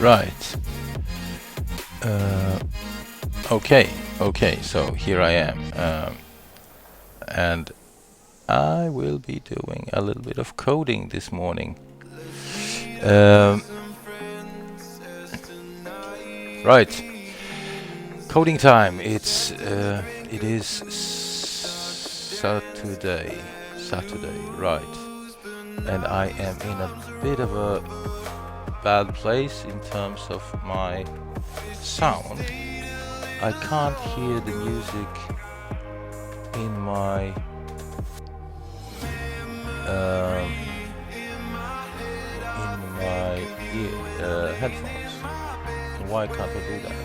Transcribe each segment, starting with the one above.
Right. Okay, so here I am. And I will be doing a little bit of coding this morning. Right. Coding time. It is Saturday, right. And I am in a bit of a bad place in terms of my sound. I can't hear the music in my headphones. Why can't I do that?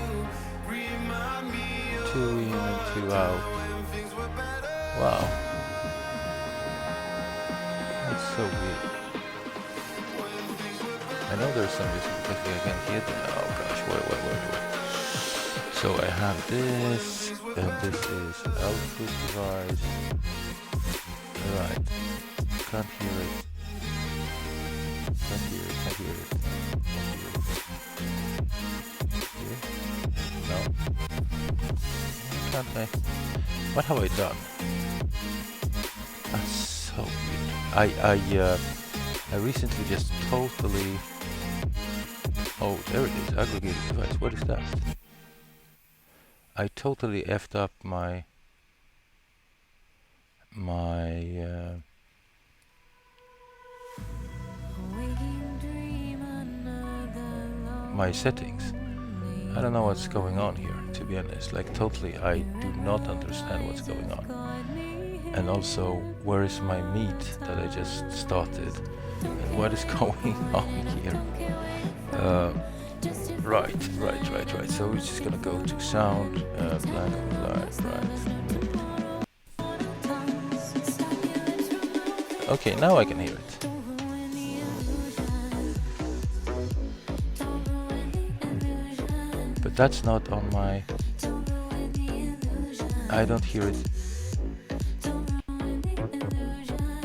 2 in and 2 out. Wow. That's so weird. I know there's some music because I can't hear them. Oh gosh, wait. So I have this, and this is output device. Right. Can't hear it. Can't hear it. Here? No. Can't I? What have I done? That's so weird. I recently just totally... Oh, there it is. Aggregated device. What is that? I totally effed up my settings. I don't know what's going on here, to be honest. Like, totally, I do not understand what's going on. And also, where is my meet that I just started? And what is going on here? Right. So we're just gonna go to sound, blank live, right. Okay, now I can hear it. But that's not on my... I don't hear it.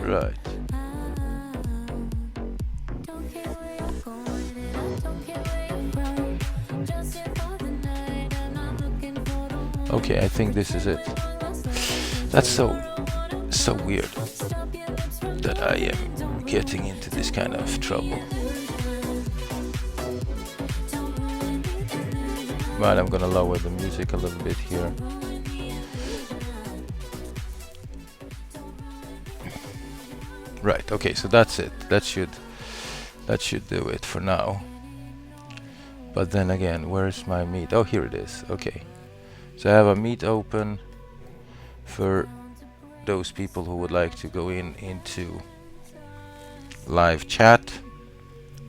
Right. Okay, I think this is it. That's so weird that I am getting into this kind of trouble. Right, I'm gonna lower the music a little bit here. Right, okay, so that's it. That should do it for now. But then again, where's my meet? Oh, here it is. Okay. So I have a meet open for those people who would like to go into live chat.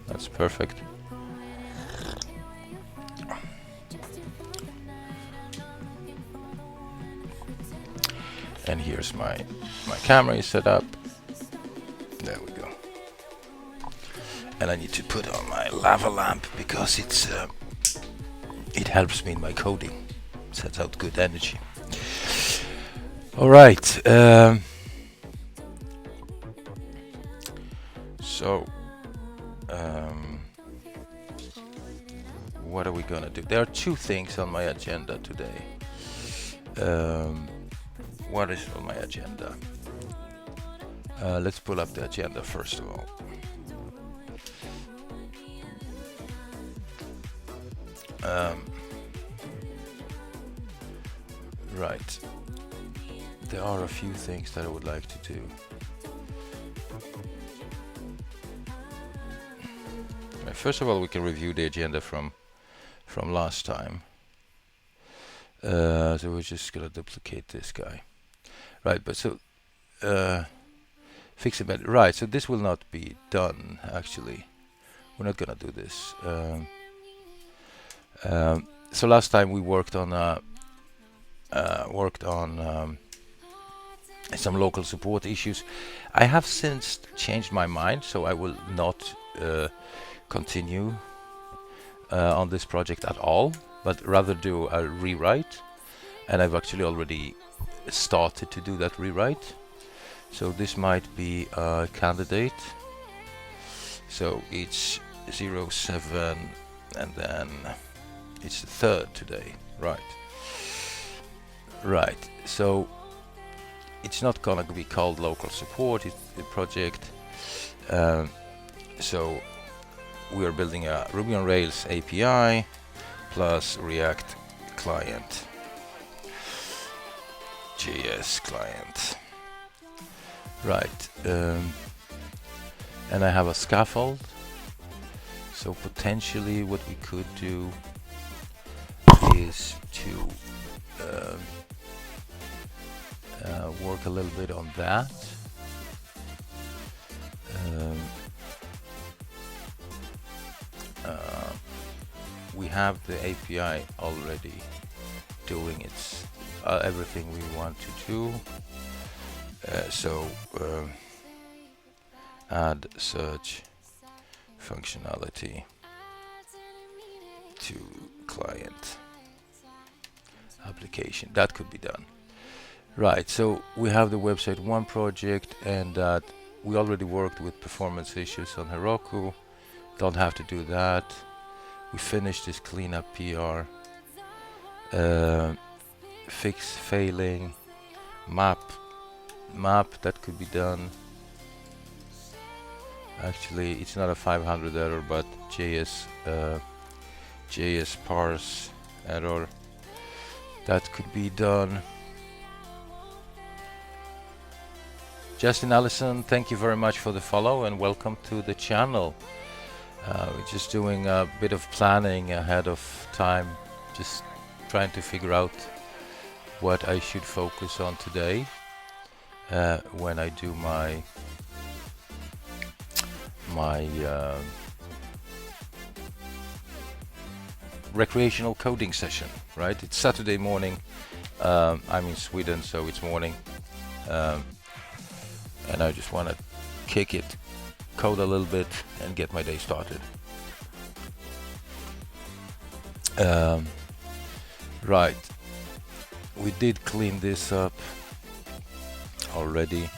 That's perfect. And here's my camera is set up. There we go. And I need to put on my lava lamp because it helps me in my coding. Sets out good energy. All right. So, what are we gonna do? There are two things on my agenda today. What is on my agenda? Let's pull up the agenda first of all. Right. There are a few things that I would like to do. Right, first of all, we can review the agenda from last time. So we're just gonna duplicate this guy. Right, but so fix it. Right, so this will not be done. Actually, we're not gonna do this. So last time we worked on some local support issues. I have since changed my mind, so I will not continue on this project at all, but rather do a rewrite. And I've actually already started to do that rewrite. So this might be a candidate. So it's 07 and then it's the 3rd today, right? Right. So it's not gonna be called local support. It's the project. So we are building a Ruby on Rails API plus React client, JS client. Right. And I have a scaffold. So potentially what we could do is to work a little bit on that. We have the API already doing its everything we want to do. So add search functionality to client application. That could be done. Right, so we have the website 1 project, and we already worked with performance issues on Heroku. Don't have to do that. We finished this cleanup PR. Fix failing. Map, that could be done. Actually, it's not a 500 error, but JS parse error. That could be done. Justin Allison, thank you very much for the follow and welcome to the channel. We're just doing a bit of planning ahead of time, just trying to figure out what I should focus on today when I do my recreational coding session, right? It's Saturday morning. I'm in Sweden, so it's morning. And I just want to kick it, code a little bit, and get my day started. Right, we did clean this up already,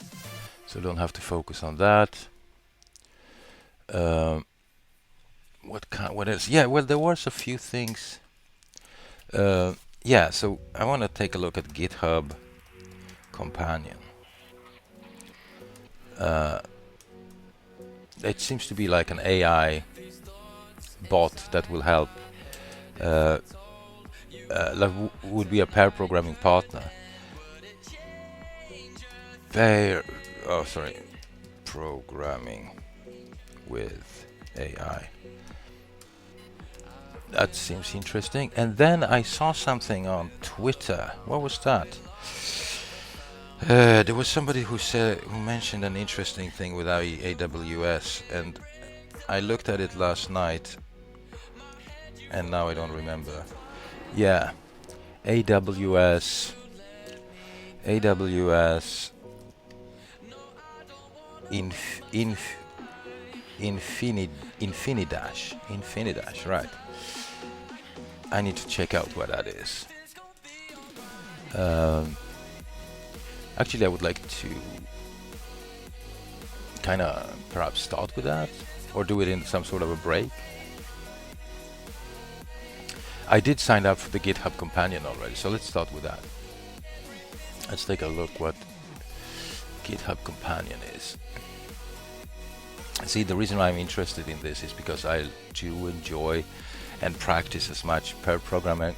so don't have to focus on that. What else? Yeah, well, there was a few things. Yeah, so I want to take a look at GitHub Companion. It seems to be like an AI bot that will help, would be a pair programming partner. Programming with AI. That seems interesting. And then I saw something on Twitter. What was that? There was somebody who mentioned an interesting thing with AWS, and I looked at it last night, and now I don't remember. Yeah, AWS Infinidash, right? I need to check out what that is. Actually, I would like to kind of perhaps start with that, or do it in some sort of a break. I did sign up for the GitHub Companion already, so let's start with that. Let's take a look what GitHub Companion is. See, the reason I'm interested in this is because I do enjoy and practice as much pair programming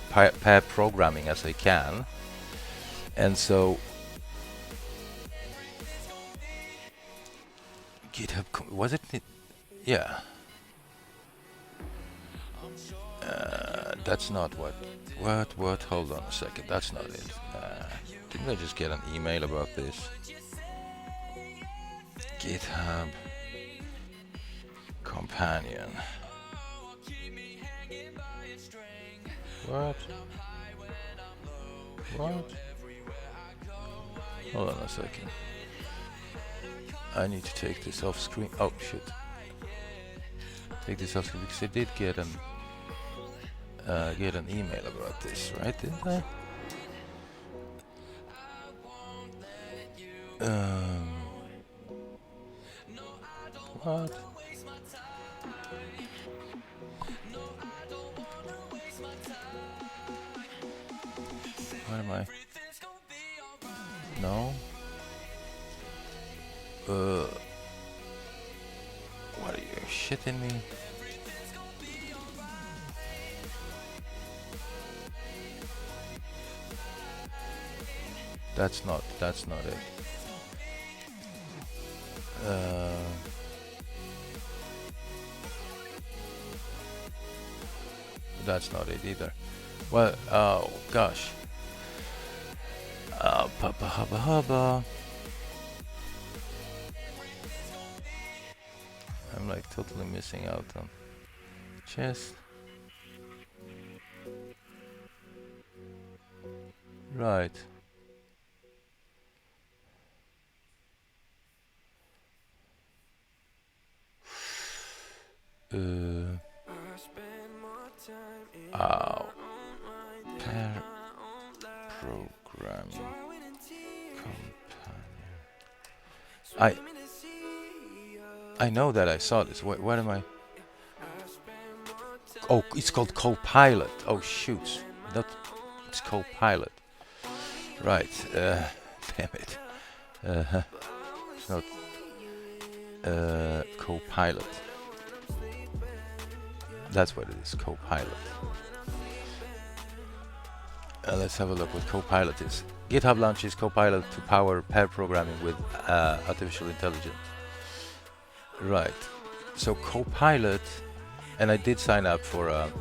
as I can, and so GitHub was it? Yeah. That's not what. Hold on a second. That's not it. Didn't I just get an email about this? GitHub Companion. What? Hold on a second. I need to take this off screen. Oh shit. Take this off screen because I did get an email about this, right? Didn't I? What? What am I? No. What are you shitting me? That's not it. That's not it either. Well, oh gosh. Papa hubba hubba. I'm like totally missing out on chest. Right. Pair programming companion. I know that I saw this. What am I? Oh, it's called Copilot. Oh shoot, not it's Copilot. Right. Damn it. It's not Copilot. That's what it is. Copilot. Let's have a look what Copilot is. GitHub launches Copilot to power pair programming with artificial intelligence. Right. So Copilot, and I did sign up for a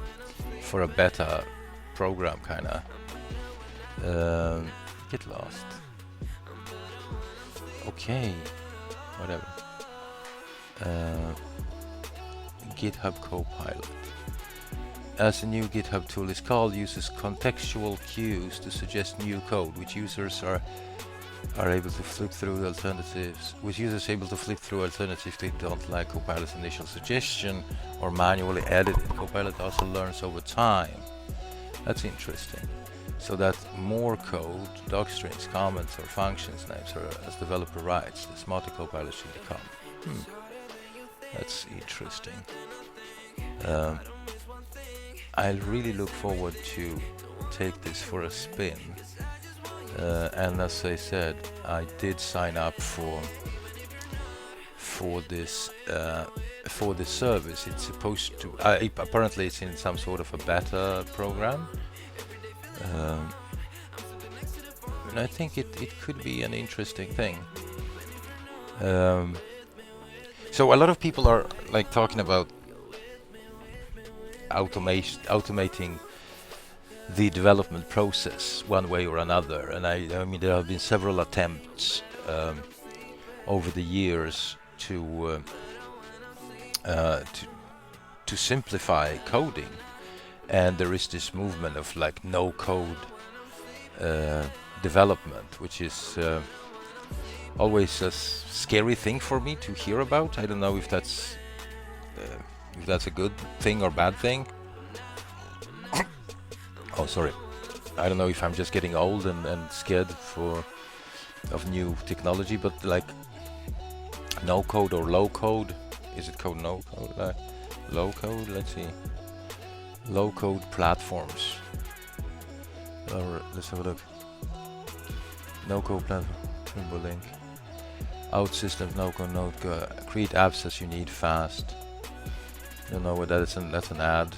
beta program, kinda. Get lost. Okay. Whatever. GitHub Copilot. As a new GitHub tool is called, uses contextual cues to suggest new code, which users are able to flip through alternatives. Which users able to flip through alternatives if they don't like Copilot's initial suggestion or manually edit it. Copilot also learns over time. That's interesting. So that more code, doc strings, comments, or functions names, or as developer writes, the smarter Copilot should become. That's interesting. I really look forward to take this for a spin. And as I said, I did sign up for this service. It's supposed to. Apparently, it's in some sort of a beta program. And I think it could be an interesting thing. So a lot of people are like talking about automating the development process one way or another, and I mean there have been several attempts over the years to simplify coding, and there is this movement of like no code development, which is always a scary thing for me to hear about. I don't know if that's a good thing or bad thing. Oh, sorry. I don't know if I'm just getting old and scared of new technology, but like no code or low code. Is it code no code? Low code? Let's see. Low code platforms. Let's have a look. No code platform. Trimble link. Out systems. No code. No code. Create apps as you need fast. Don't know what that is. That's an ad.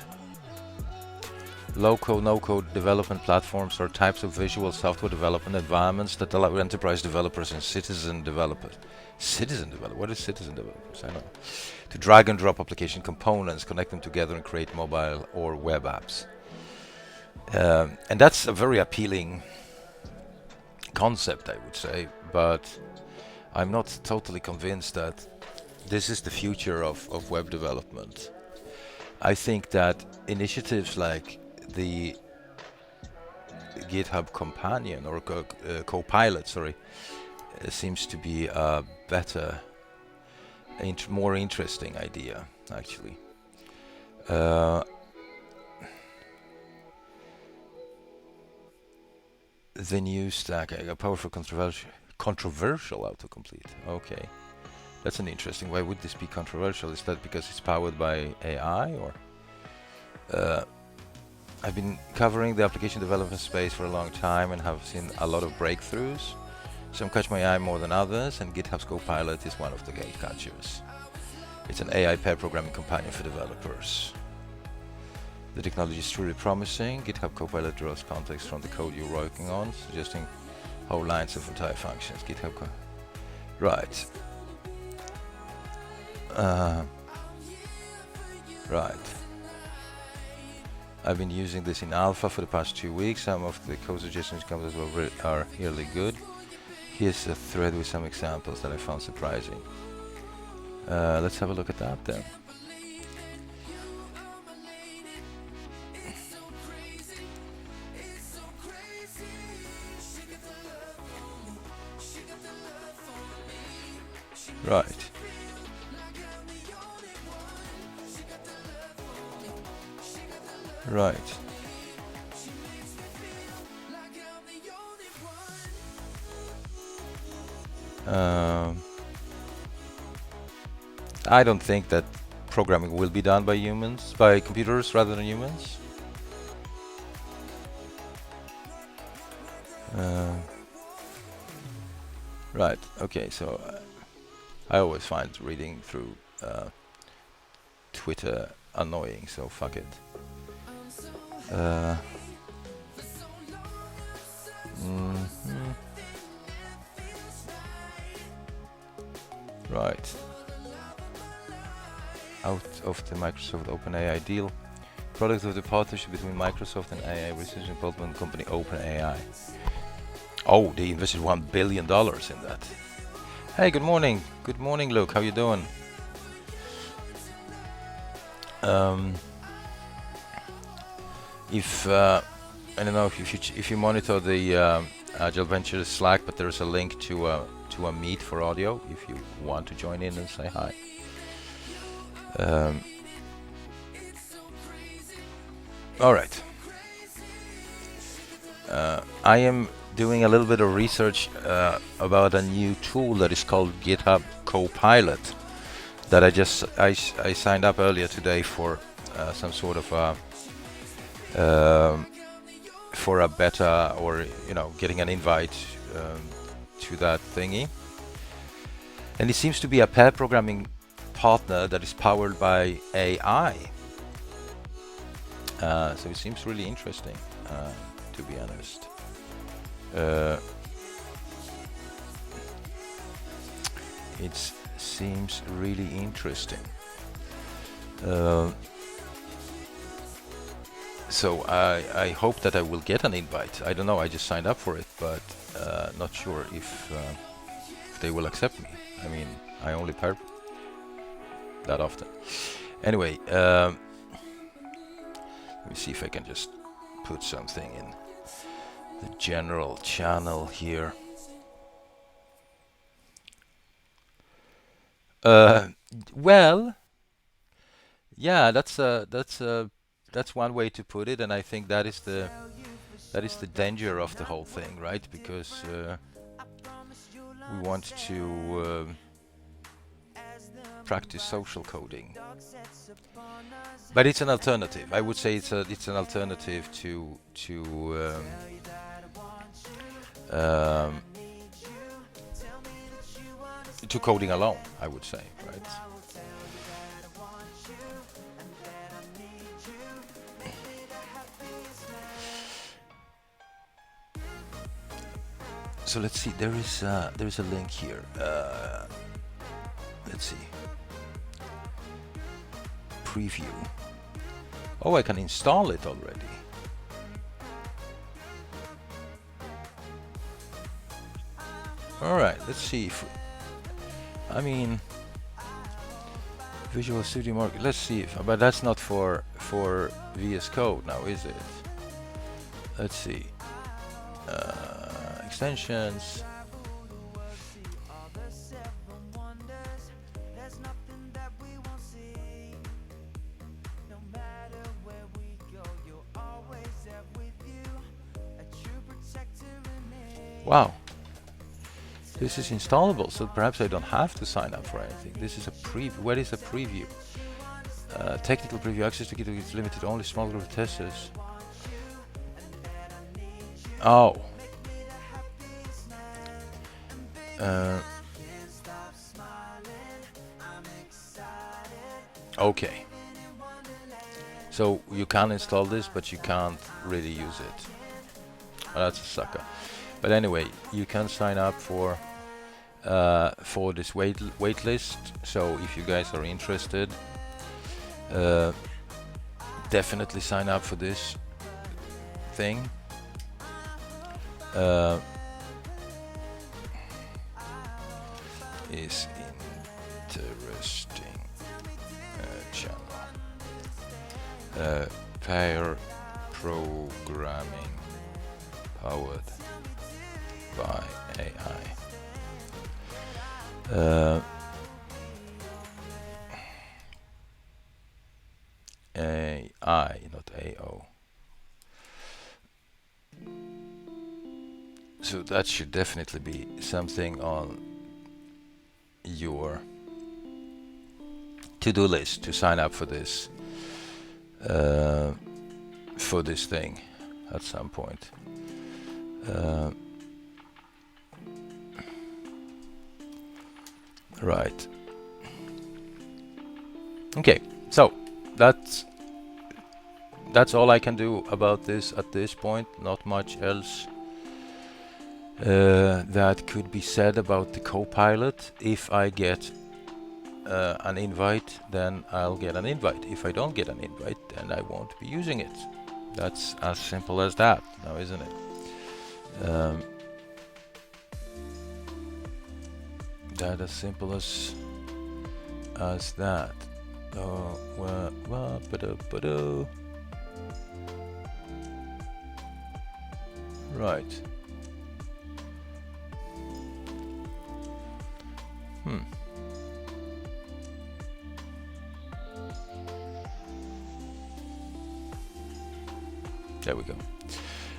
Low-code, no-code development platforms are types of visual software development environments that allow enterprise developers and citizen developers. What is citizen developers? I don't know. To drag and drop application components, connect them together, and create mobile or web apps. And that's a very appealing concept, I would say, but I'm not totally convinced that this is the future of web development. I think that initiatives like the GitHub Companion or Copilot, seems to be a better, more interesting idea, actually. The new stack, a powerful, controversial autocomplete. Okay, that's an interesting. Why would this be controversial? Is that because it's powered by AI, or? I've been covering the application development space for a long time and have seen a lot of breakthroughs. Some catch my eye more than others, and GitHub's Copilot is one of the gate catchers. It's an AI pair programming companion for developers. The technology is truly promising. GitHub Copilot draws context from the code you're working on, suggesting whole lines of entire functions. GitHub right. Right. I've been using this in alpha for the past 2 weeks. Some of the code suggestions come as well are really good. Here's a thread with some examples that I found surprising. Let's have a look at that then. Right. Right. I don't think that programming will be done by humans, by computers rather than humans. Right. Okay. So I always find reading through Twitter annoying. So fuck it. Right. Out of the Microsoft OpenAI deal. Product of the partnership between Microsoft and AI research and development company OpenAI. Oh, they invested $1 billion in that. Hey, good morning. Good morning, Luke. How you doing? I don't know if you monitor the Agile Ventures Slack, but there's a link to a meet for audio if you want to join in and say hi. All right. I am doing a little bit of research about a new tool that is called GitHub Copilot that I signed up earlier today for some sort of for a beta, or getting an invite to that thingy. And it seems to be a pair programming partner that is powered by AI. So it seems really interesting, to be honest. It seems really interesting. So I hope that I will get an invite. I don't know, I just signed up for it, but not sure if they will accept me. I mean, I only pair that often. Anyway, let me see if I can just put something in the general channel here. Well, yeah, that's one way to put it, and I think that is the danger of the whole thing, right? Because we want to practice social coding, but it's an alternative. I would say it's an alternative to coding alone, I would say, right? So let's see. There is a link here. Let's see. Preview. Oh, I can install it already. All right. Let's see if. I mean, Visual Studio Market. Let's see if. But that's not for VS Code now, is it? Let's see. Extensions. Wow. This is installable, so perhaps I don't have to sign up for anything. This is a preview. What is a preview? Technical preview. Access to GitHub is limited. Only small group of testers. Oh. Uh, okay. So you can install this, but you can't really use it. Oh, that's a sucker. But anyway, you can sign up for this wait list. So if you guys are interested, uh, definitely sign up for this thing. Is interesting channel. Pair programming powered by AI. AI, not AO. So that should definitely be something on your to-do list to sign up for this thing at some point. Right. Okay, so that's all I can do about this at this point. Not much else that could be said about the Copilot. If I get an invite, then I'll get an invite. If I don't get an invite, then I won't be using it. That's as simple as that, now, isn't it? That as simple as that. Right. There we go.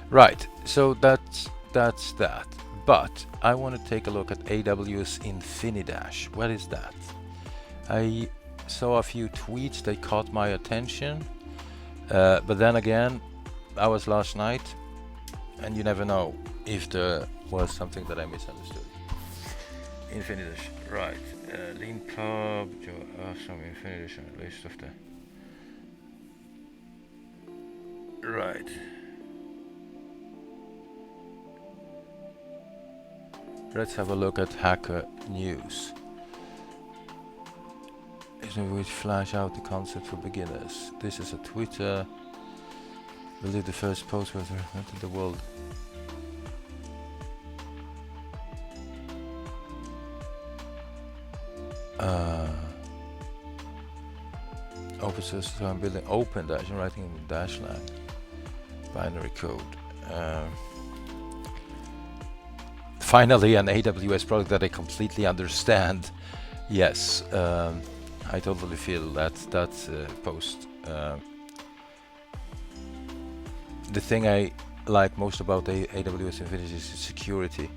Right, so that's that. But I want to take a look at AWS Infinidash. What is that? I saw a few tweets that caught my attention, but then again, that was last night, and you never know if there was something that I misunderstood. Infinidash, right? Lean Club, some Infinidash, list of the. Right. Let's have a look at Hacker News. Which flash out the concept for beginners. This is a Twitter. I believe the first post was in the world. Open source, so I'm building Open Dash and writing in the dash line. Binary code. Finally, an AWS product that I completely understand. Yes, I totally feel that post. The thing I like most about AWS Infinity is security.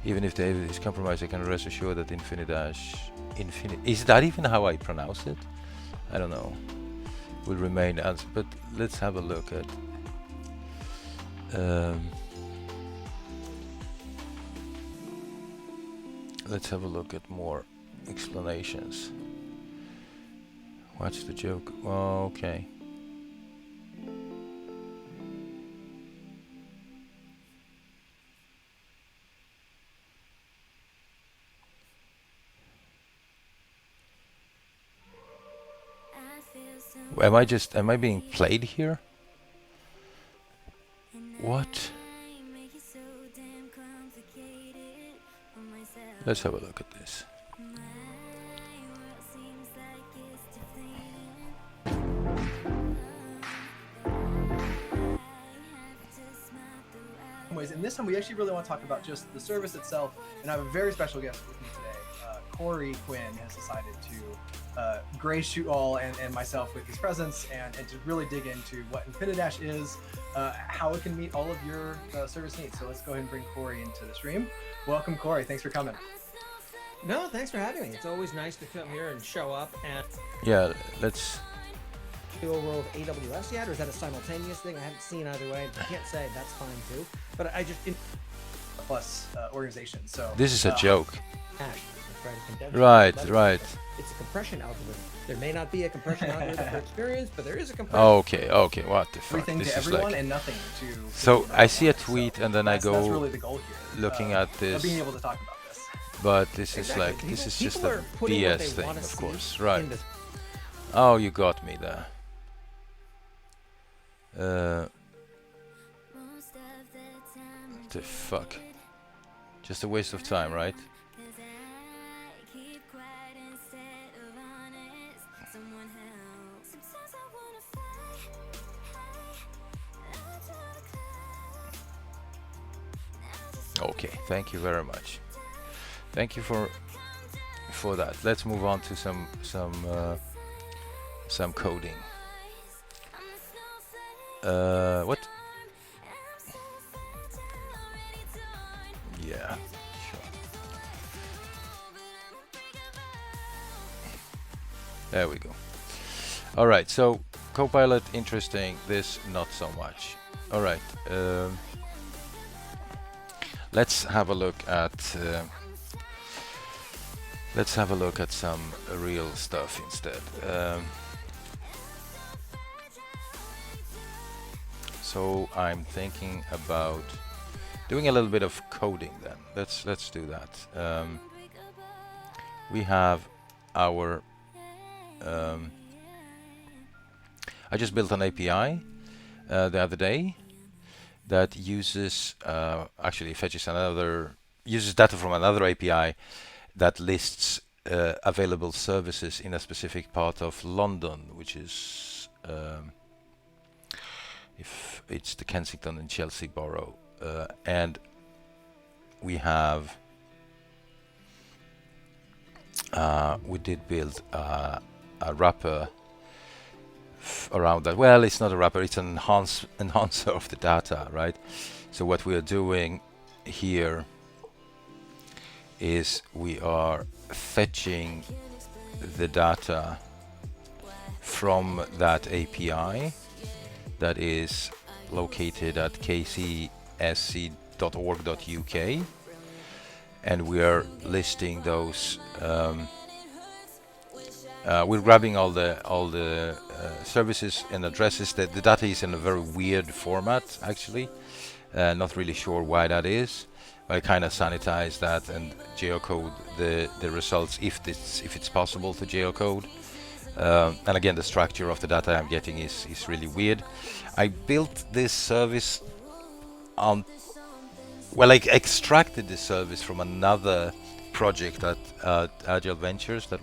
Even if the AWS is compromised, I can rest assured that Infinidash, is that even how I pronounce it? I don't know. Will remain as, but let's have a look at. Let's have a look at more explanations. What's the joke? Oh, okay. Am I being played here? What? Let's have a look at this. And this time we actually really want to talk about just the service itself, and I have a very special guest with me today. Corey Quinn has decided to grace you all and myself with his presence and to really dig into what Infinidash is, how it can meet all of your service needs. So let's go ahead and bring Corey into the stream. Welcome, Corey. Thanks for coming. No, thanks for having me. It's always nice to come here and show up. And yeah, let's over with AWS yet, or is that a simultaneous thing? I haven't seen either way. I can't say that's fine too. But I just plus organization. So This is a joke. hash. Let's try to condense it. Right, That's- right. It's a compression algorithm. There may not be a compression algorithm for experience, but there is a compression. Okay, okay. What the fuck? everything This to is everyone like. and nothing to. So people I that see a want it. tweet So and then I that's go really the goal here. looking at Of this, being able to talk about this. but this is Exactly. like this is People just are a putting what they BS thing, wanna of see course. Right. into- Oh, you got me there. What the fuck? Just a waste of time, right? Okay, thank you very much. Thank you for that. Let's move on to some coding. What? Yeah, sure. There we go. All right, so Copilot, interesting. This, not so much. All right. Let's have a look at some real stuff instead. So I'm thinking about doing a little bit of coding then. Let's do that. We have our I just built an API the other day that uses actually uses data from another API that lists available services in a specific part of London, which is if it's the Kensington and Chelsea borough, and we have we did build a wrapper around that. Well, it's not a wrapper, it's an enhancer of the data, right? So what we are doing here is we are fetching the data from that API that is located at kcsc.org.uk, and we are listing those. We're grabbing all the services and addresses. The data is in a very weird format, actually. Not really sure why that is. I kind of sanitize that and geocode the results if it's possible to geocode. And again, the structure of the data I'm getting is really weird. I built this service on. Well, I extracted this service from another project at Agile Ventures that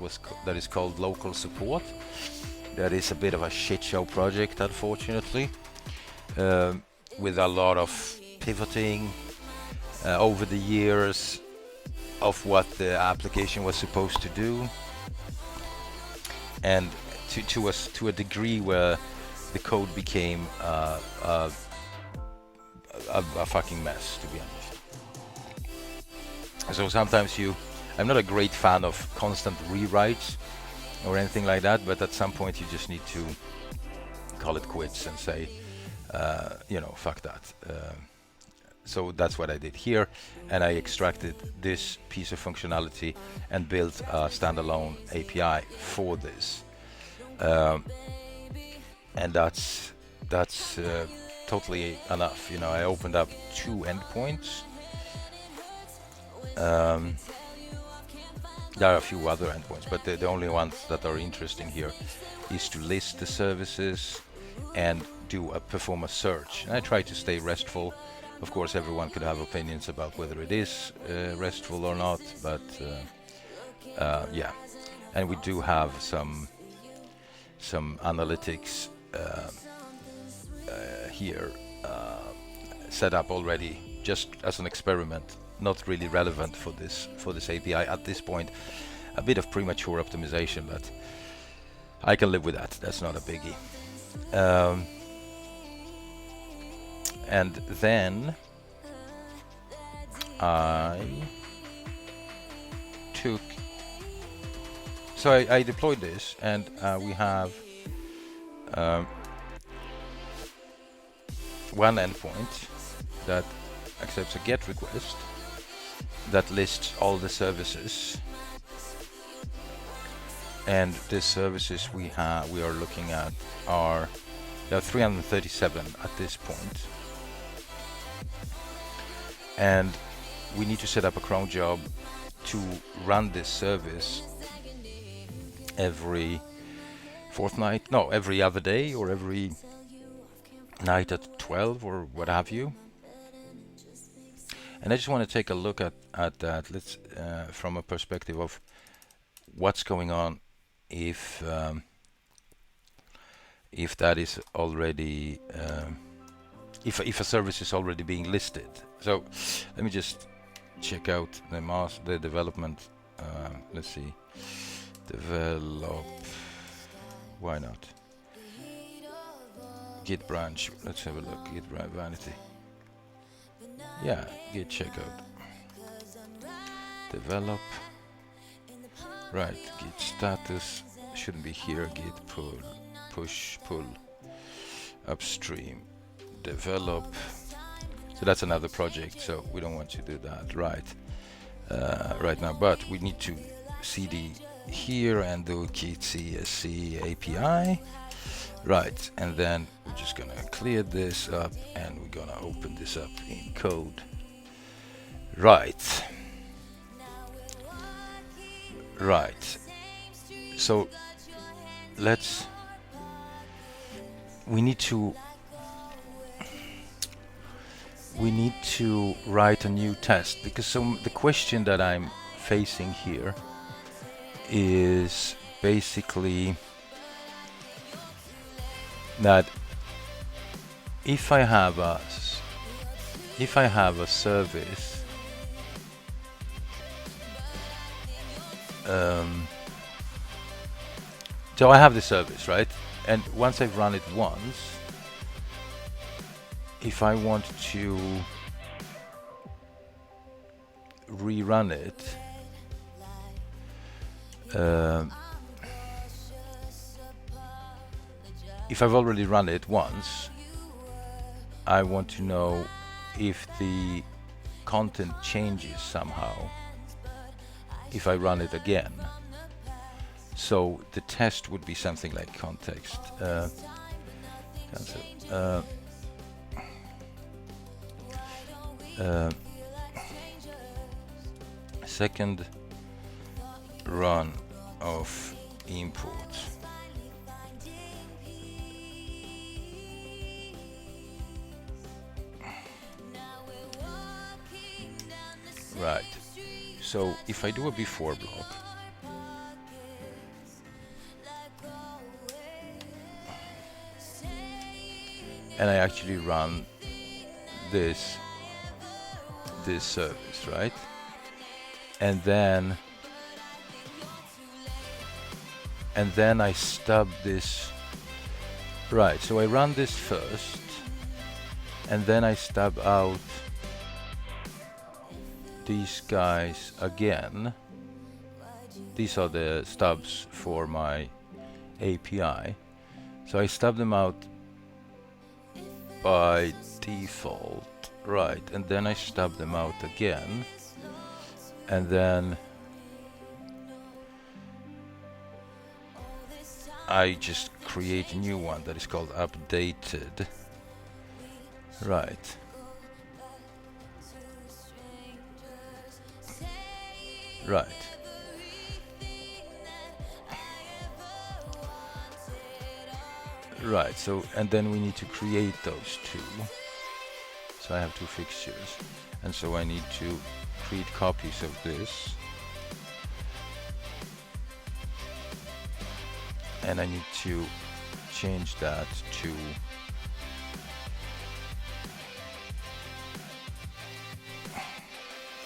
is called Local Support. That is a bit of a shit show project, unfortunately, with a lot of pivoting over the years of what the application was supposed to do, and to a degree where the code became a fucking mess, to be honest. So sometimes I'm not a great fan of constant rewrites or anything like that, but at some point you just need to call it quits and say, fuck that. So that's what I did here, and I extracted this piece of functionality and built a standalone API for this. And that's totally enough. I opened up 2 endpoints. There are a few other endpoints, but the only ones that are interesting here is to list the services and perform a search. And I try to stay RESTful. Of course, everyone could have opinions about whether it is RESTful or not, but yeah. And we do have some analytics here set up already, just as an experiment. Not really relevant for this API at this point. A bit of premature optimization, but I can live with that. That's not a biggie. And then I deployed this, and we have one endpoint that accepts a GET request that lists all the services, and the services we are looking at are, there are 337 at this point, and we need to set up a cron job to run this service every fortnight, no, every other day, or every night at 12 or what have you. And I just want to take a look at that. Let's from a perspective of what's going on if that is already if a service is already being listed. So let me just check out the development. Let's see, develop. Why not? Git branch. Let's have a look. Git vanity. Yeah, git checkout. Develop. Right, git status shouldn't be here. Git pull, push, pull, upstream, develop. So that's another project, so we don't want to do that right now. But we need to cd here and do git csc API. Right, and then we're just gonna clear this up and we're gonna open this up in code. Right. So we need to write a new test, because the question that I'm facing here is basically that if I have a service so I have the service, right? And once I've run it once, if I want to rerun it, if I've already run it once, I want to know if the content changes somehow if I run it again. So the test would be something like context. Second run of import. Right. So if I do a before block, and I actually run this service, right? And then I stub this. Right, so I run this first, and then I stub out these guys again. These are the stubs for my API. So I stub them out by default, right, and then I stub them out again, and then I just create a new one that is called updated. Right. Right. Right, so, and then we need to create those two. So I have two fixtures. And so I need to create copies of this. And I need to change that to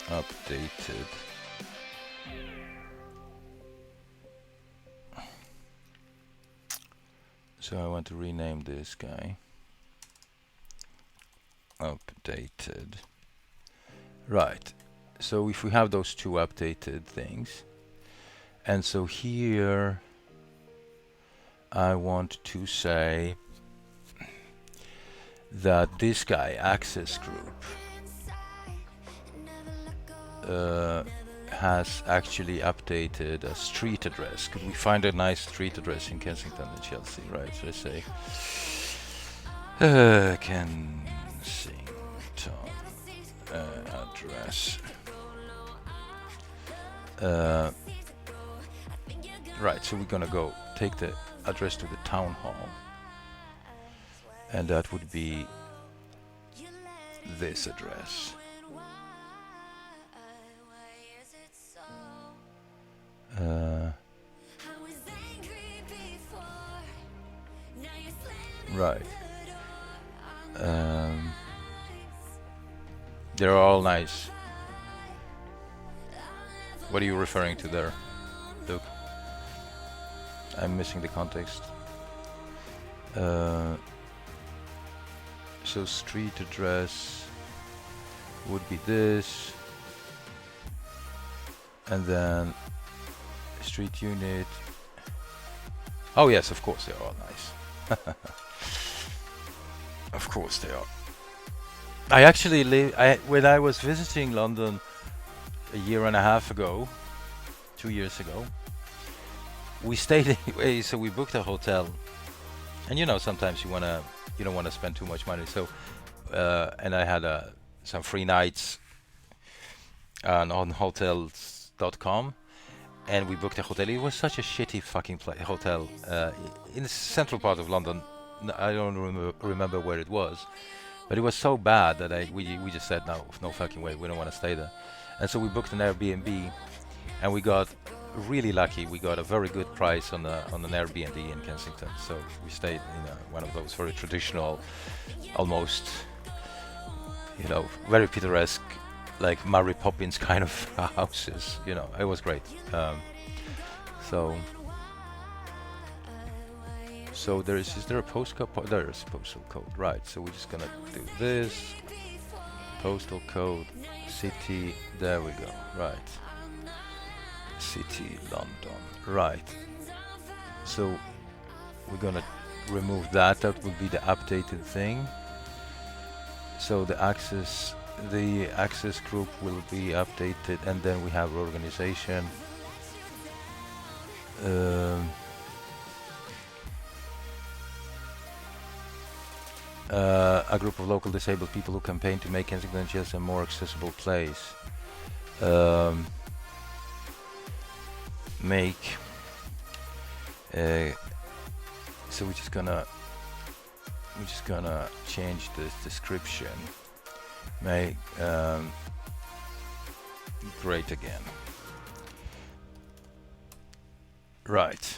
updated. So I want to rename this guy updated. Right, so if we have those two updated things, and so here I want to say that this guy, access group, has actually updated a street address. Could we find a nice street address in Kensington and Chelsea? Right, so let's say Kensington address. Right, so we're gonna go take the address to the town hall, and that would be this address. Right. They're all nice. What are you referring to there, Luke? I'm missing the context. So street address would be this, and then street unit. Oh yes, of course they are all nice. Of course they are. I actually when I was visiting London a year and a half ago, 2 years ago, we stayed anyway, so we booked a hotel. And you know, sometimes you don't want to spend too much money. So, and I had some free nights on hotels.com, and we booked a hotel. It was such a shitty fucking hotel in the central part of London. I don't remember where it was, but it was so bad that we just said no fucking way, we don't want to stay there. And so we booked an Airbnb, and we got really lucky. We got a very good price on an Airbnb in Kensington. So we stayed in one of those very traditional, almost, very picturesque, like Mary Poppins kind of houses. It was great. So is there a postcode? There is a postal code, right? So we're just gonna do this. Postal code, city. There we go. Right. City, London. Right. So we're gonna remove that. That will be the updated thing. So the access group will be updated, and then we have organization. A group of local disabled people who campaign to make Kensington and Chelsea a more accessible place. So we're just gonna change this description. Make great again. Right.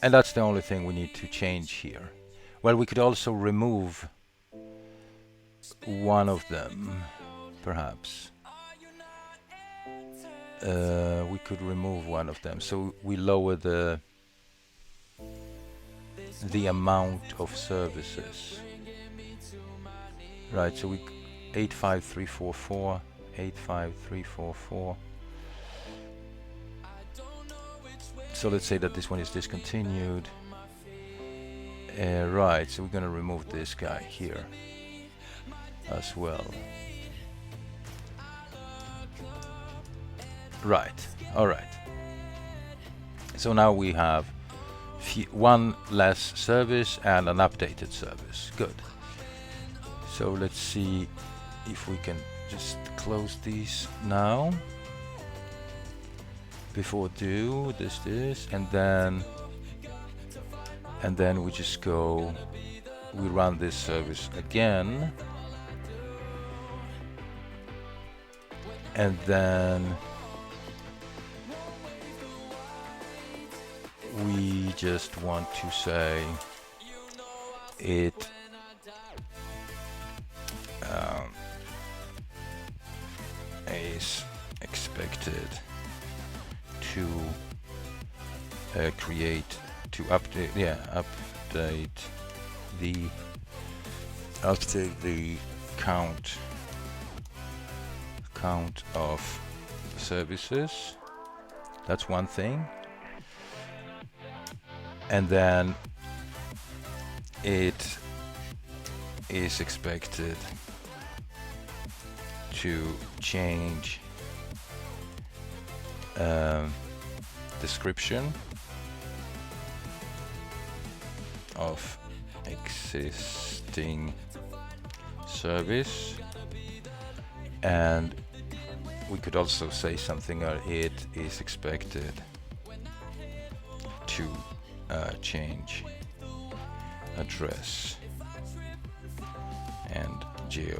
And that's the only thing we need to change here. Well, we could also remove one of them, perhaps. We could remove one of them, so we lower the amount of services. Right, so 85344, 85344. So let's say that this one is discontinued. Right, so we're gonna remove this guy here as well. Right, alright. So now we have one less service and an updated service. Good. So let's see if we can just close these now. Before do this, and then we just we run this service again, and then we just want to say it is expected to update the count of services. That's one thing. And then it is expected to change description of existing service, and we could also say something it is expected to change address and geolocation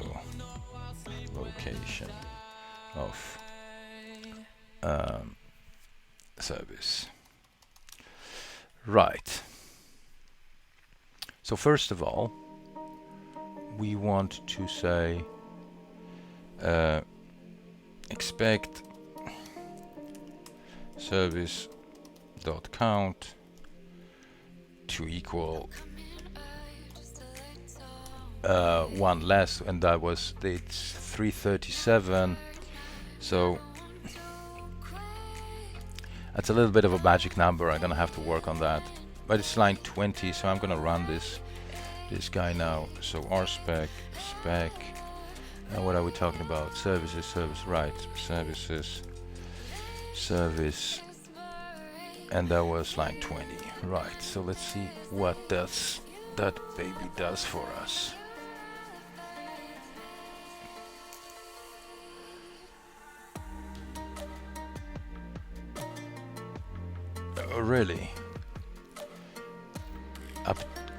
of service. Right. So first of all, we want to say expect service dot count to equal one less, and that was it's 337. So that's a little bit of a magic number. I'm gonna have to work on that, but it's line 20, so I'm gonna run this guy now. So rspec spec, what are we talking about? Services, service, right, services, service, and that was line 20. Right, so let's see what does that baby does for us. Oh, really?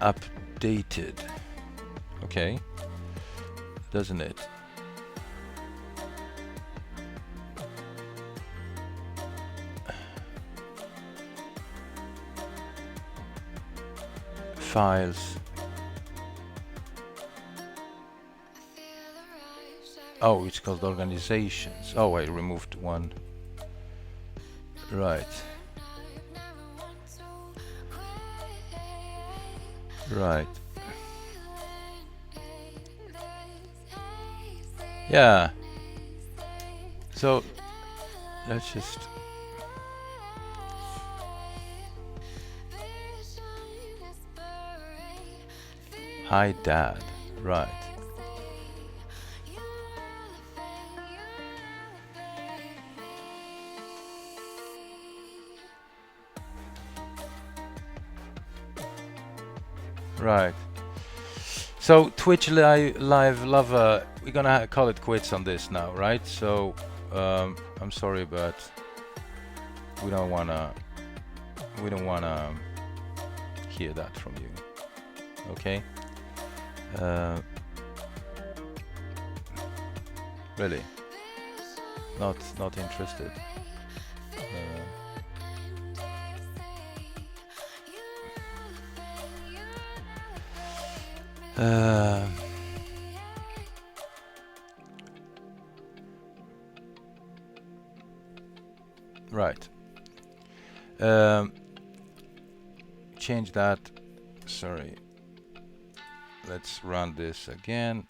Updated. Okay. Doesn't it? Files. Oh, it's called organizations. Oh, I removed one. Right. Right. Yeah. So let's just hi dad. Right. Right. So Twitch live lover, we're gonna call it quits on this now, right? So I'm sorry, but we don't wanna hear that from you. Okay? Really? Not interested. Right. Change that. Sorry. Let's run this again.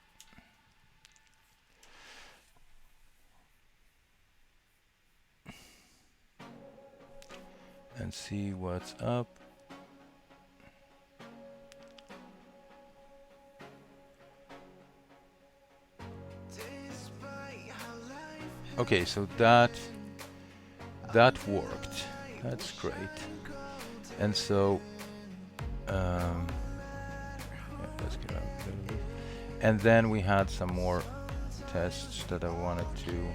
And see what's up. Okay, so that worked. That's great. And so yeah, let's get out of it. And then we had some more tests that I wanted to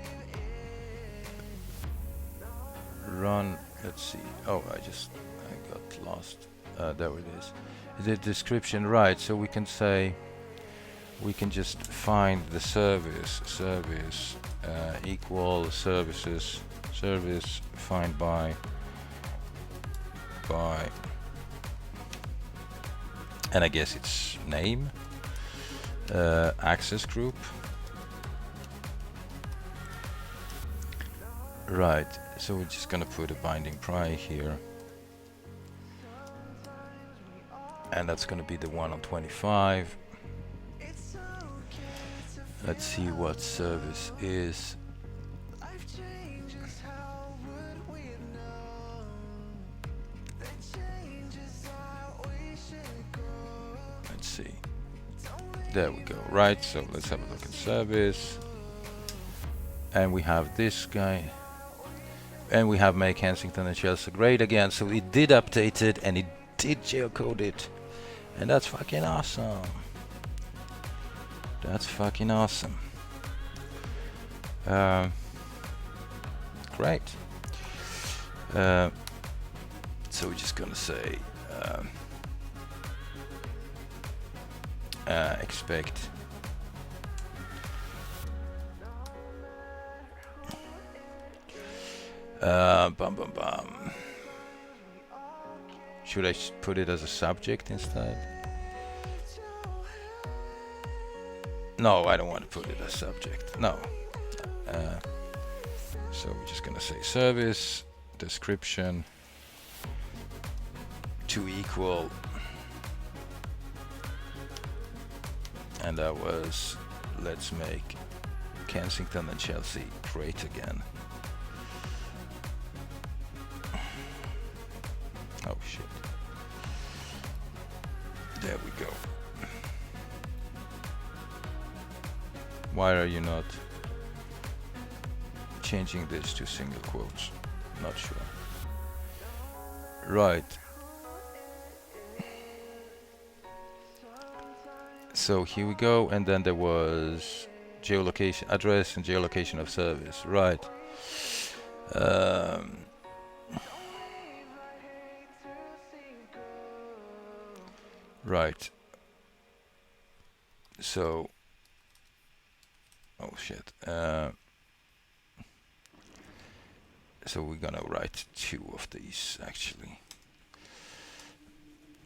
run. Let's see. Oh, I got lost. There it is. The description, right? So we can say we can just find the service equal services service find by, and I guess it's name, access group. Right, so we're just gonna put a binding pry here, and that's gonna be the one on 25. Let's see what service is. Let's see. There we go. Right, so let's have a look at service. And we have this guy. And we have May Kensington and Chelsea great again. So it did update it and it did geocode it. And that's fucking awesome. That's fucking awesome. Great. So we're just gonna say expect bum bum bum. Should I put it as a subject instead? No, I don't want to put it as subject. No. So we're just gonna say service description to equal, and that was let's make Kensington and Chelsea great again. Oh shit. There we go. Why are you not changing this to single quotes? Not sure. Right. So here we go, and then there was geolocation, address and geolocation of service. Right. Right. So. Oh shit. So we're gonna write 2 of these actually.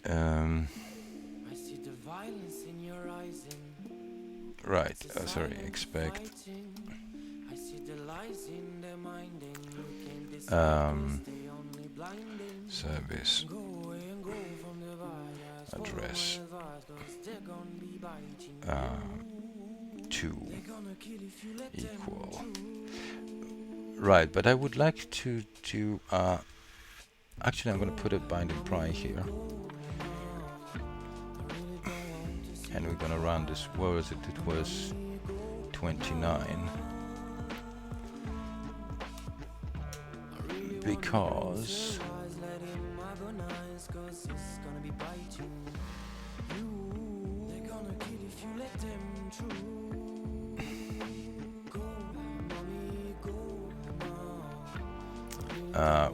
I see the violence in your eyes. Right. Sorry. Expect. I see the lies in their mind and you can decide they only blinding. Service. Address. 2 equal. Right, but I would like to do actually I'm gonna put a binding pry here. And we're gonna run this. What was it? It was 29. Because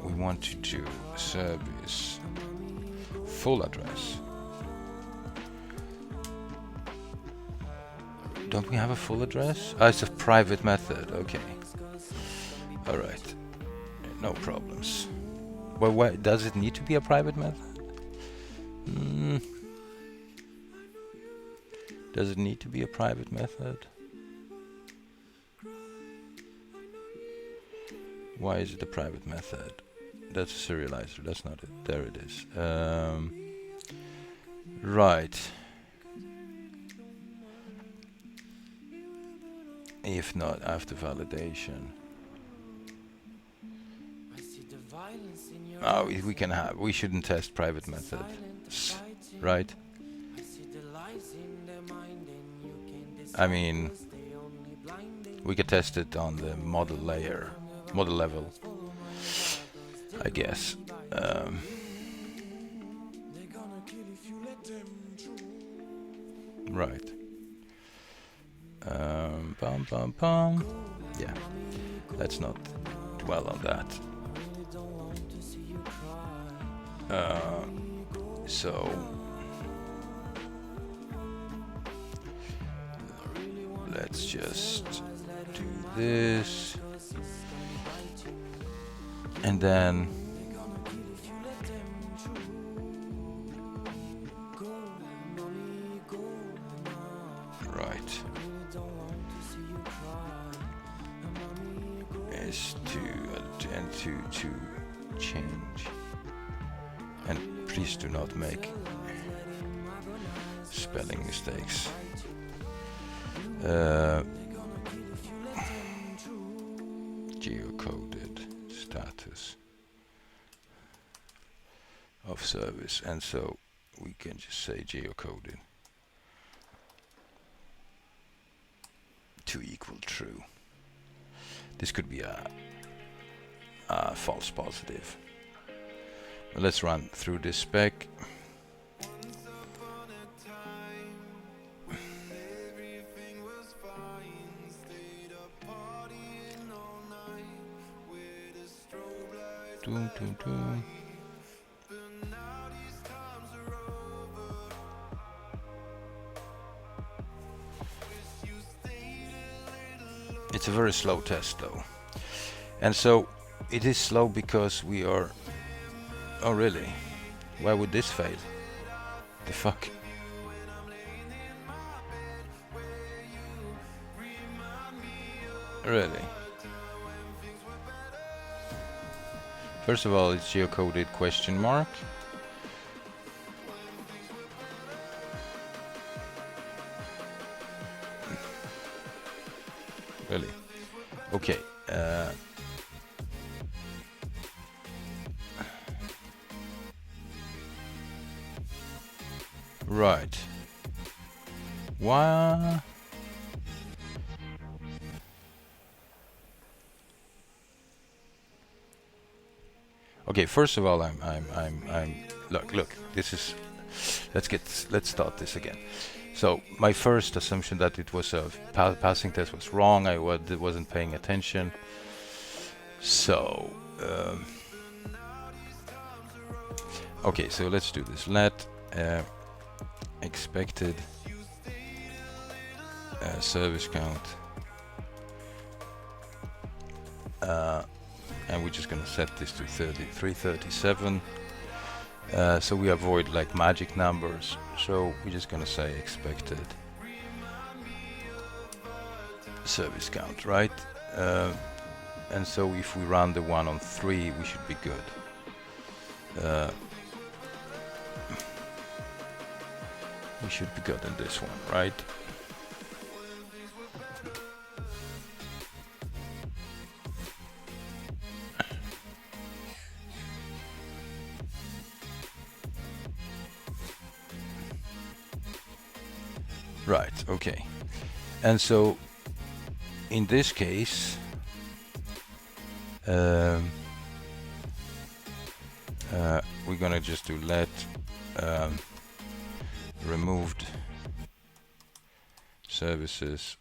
we want to do service full address. Don't we have a full address? Oh, it's a private method. Okay. All right. No problems. Well, why does it need to be a private method? Does it need to be a private method? Why is it a private method? That's a serializer. That's not it. There it is. Right. If not, after validation. Oh, we can have. We shouldn't test private methods, right? I mean, we could test it on the model layer, model level, I guess. Right. Yeah, let's not dwell on that. So let's just do this, and then right is to change, and please do not make spelling mistakes. geocoded status of service, and so we can just say geocoded to equal true. This could be a false positive. Let's run through this spec. Doom, doom, doom. It's a very slow test though. And so it is slow because we are... Oh really? Why would this fail? The fuck? Really? First of all, it's geocoded question mark. Really? Okay. Right. Why? Okay, first of all, I'm look, this is, let's start this again. So my first assumption that it was a passing test was wrong. I wasn't paying attention. So okay, so let's do this. Let expected service count, and we're just gonna set this to 337. So we avoid like magic numbers. So we're just gonna say expected service count, right? And so if we run the one on 3, we should be good. We should be good in this one, right? Right, okay. And so in this case, we're gonna just do let removed services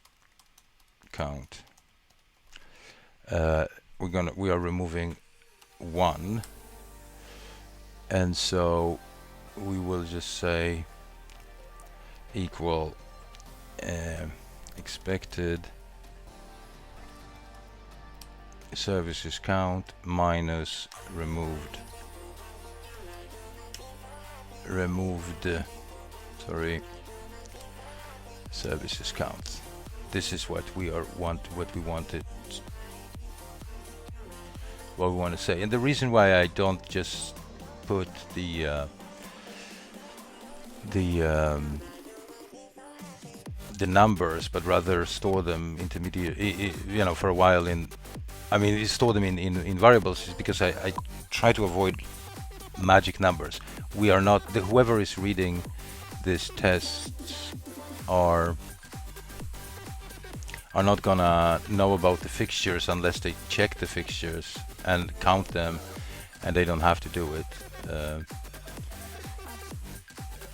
count. We are removing 1, and so we will just say equal expected services count minus removed services count. This is what we want to say. And the reason why I don't just put the numbers, but rather store them for a while store them in variables, is because I try to avoid magic numbers. We are not, whoever is reading this tests are not gonna know about the fixtures unless they check the fixtures and count them, and they don't have to do it.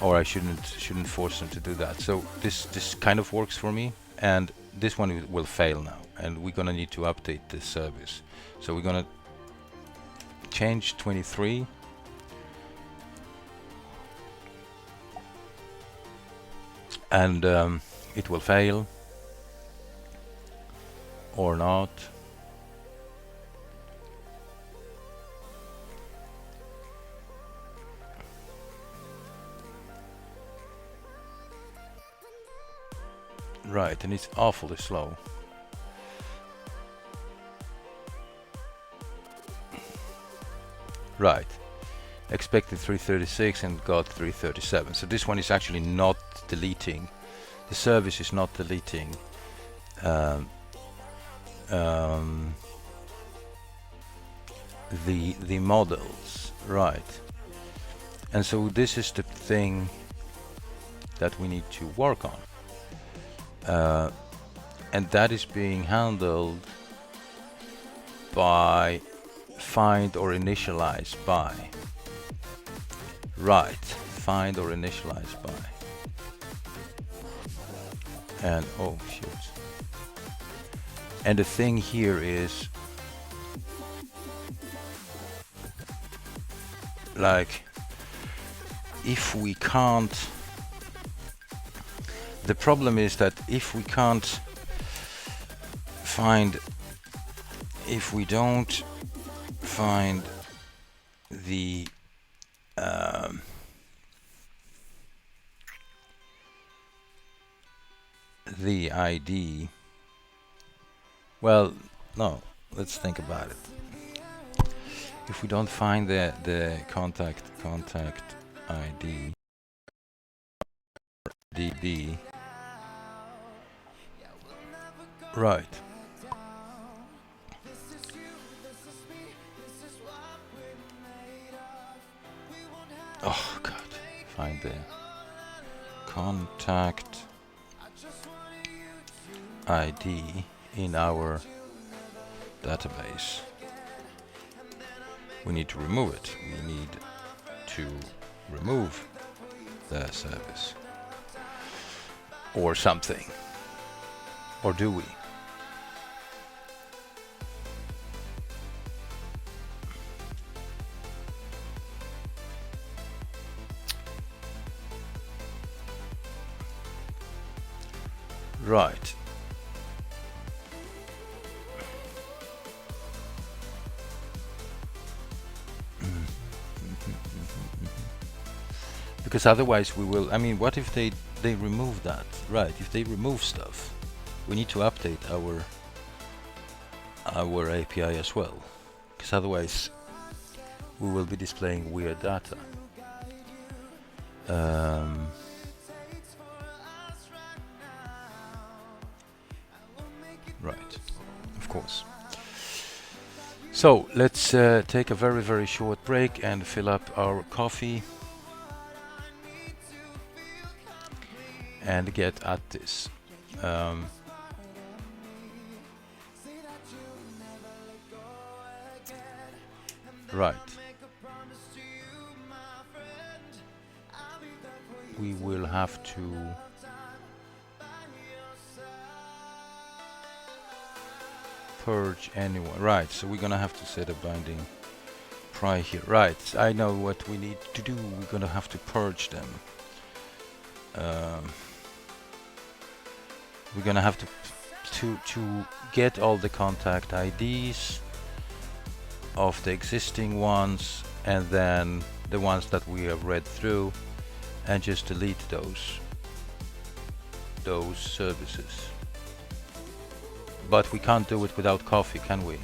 Or I shouldn't force them to do that. So this kind of works for me, and this one will fail now, and we're gonna need to update this service. So we're gonna change 23, and it will fail or not. Right, and it's awfully slow. Right, expected 336 and got 337. So this one is actually not deleting. The service is not deleting um, um, the models, right? And so this is the thing that we need to work on, and that is being handled by find or initialize by. Right, find or initialize by. And oh shoot. And the thing here is, like, if we can't, the problem is that if we can't find, if we don't find the ID, well, no, let's think about it. If we don't find the contact ID DB, right? Oh God, find the contact ID in our database. We need to remove it. We need to remove the service or something. Or do we? Right. Because otherwise we will, I mean, what if they remove that? Right, if they remove stuff, we need to update our API as well. Because otherwise we will be displaying weird data. Right, of course. So let's take a very, very short break and fill up our coffee and get at this. Right. We will have to purge anyone. Right, so we're gonna have to set a binding pry here. Right, I know what we need to do. We're gonna have to purge them. We're gonna have to get all the contact IDs of the existing ones, and then the ones that we have read through, and just delete those services. But we can't do it without coffee, can we?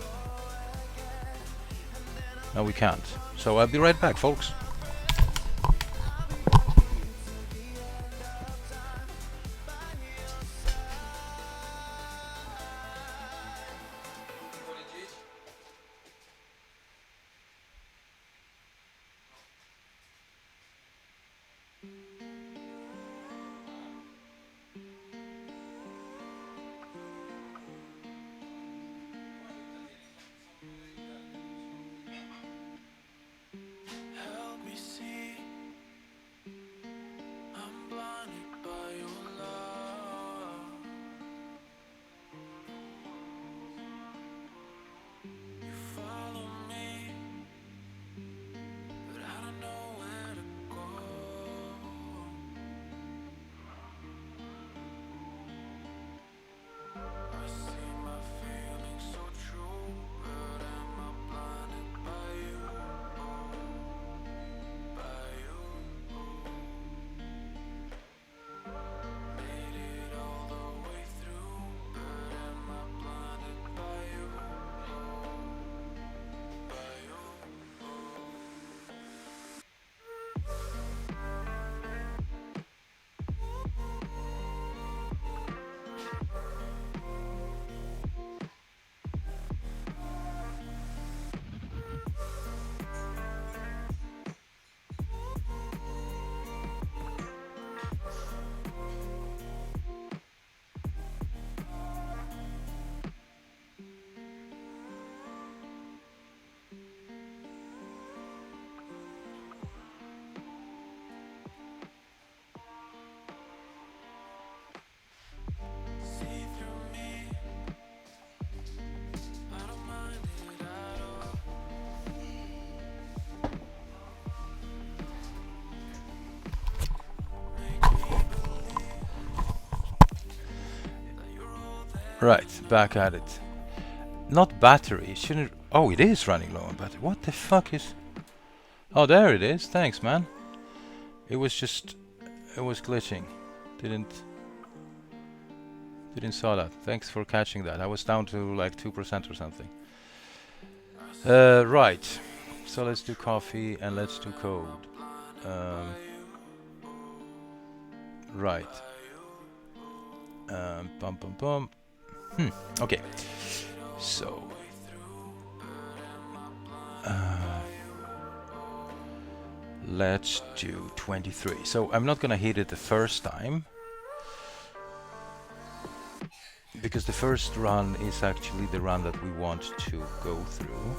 No, we can't. So I'll be right back, folks. Right, back at it. Not battery. It shouldn't. Oh, it is running low on battery. What the fuck is? Oh, there it is. Thanks, man. It was just. It was glitching. Didn't saw that. Thanks for catching that. I was down to like 2% or something. Right. So let's do coffee and let's do code. Right. Bum bum bum. Okay. So. Let's do 23. So I'm not gonna hit it the first time, because the first run is actually the run that we want to go through.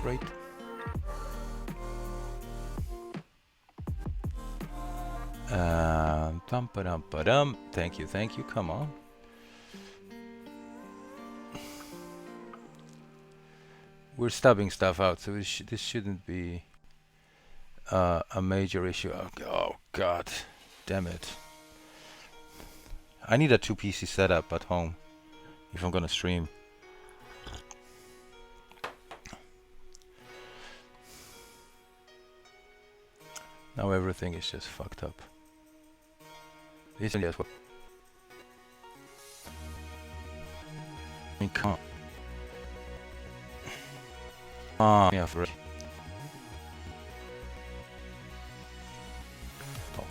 Right. Dum-ba-dum-ba-dum. Thank you. Come on. We're stubbing stuff out, so this shouldn't be a major issue. Oh god, damn it! I need a 2 PC setup at home if I'm gonna stream. Now everything is just fucked up. This is what. I can't. Yeah, for it. Oh,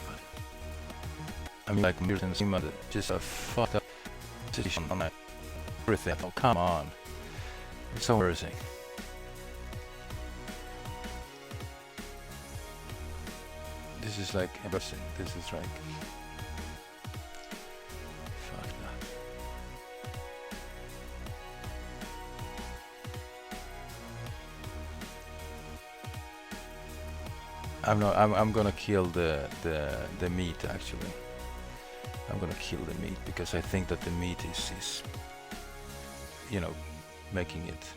I mean, like, mirrors in the cinema, just a fucked up situation on that. Everything. Oh, come on. It's so embarrassing. This is like embarrassing. This is like. Fuck that. I'm gonna kill the meat actually. I'm gonna kill the meat because I think that the meat is you know, making it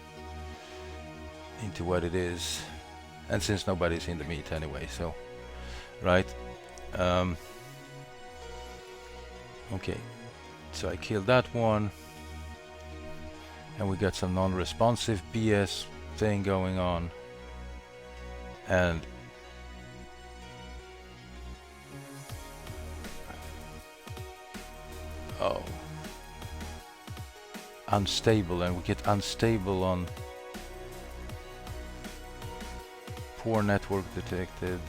into what it is, and since nobody's in the meat anyway, so right. Okay, so I killed that one, and we got some non-responsive BS thing going on, and oh, unstable, and we get unstable on poor network detected.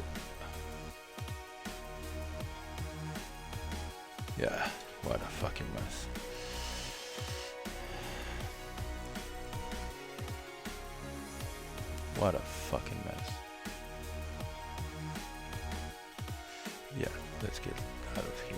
Yeah, what a fucking mess. What a fucking mess. Yeah, let's get out of here.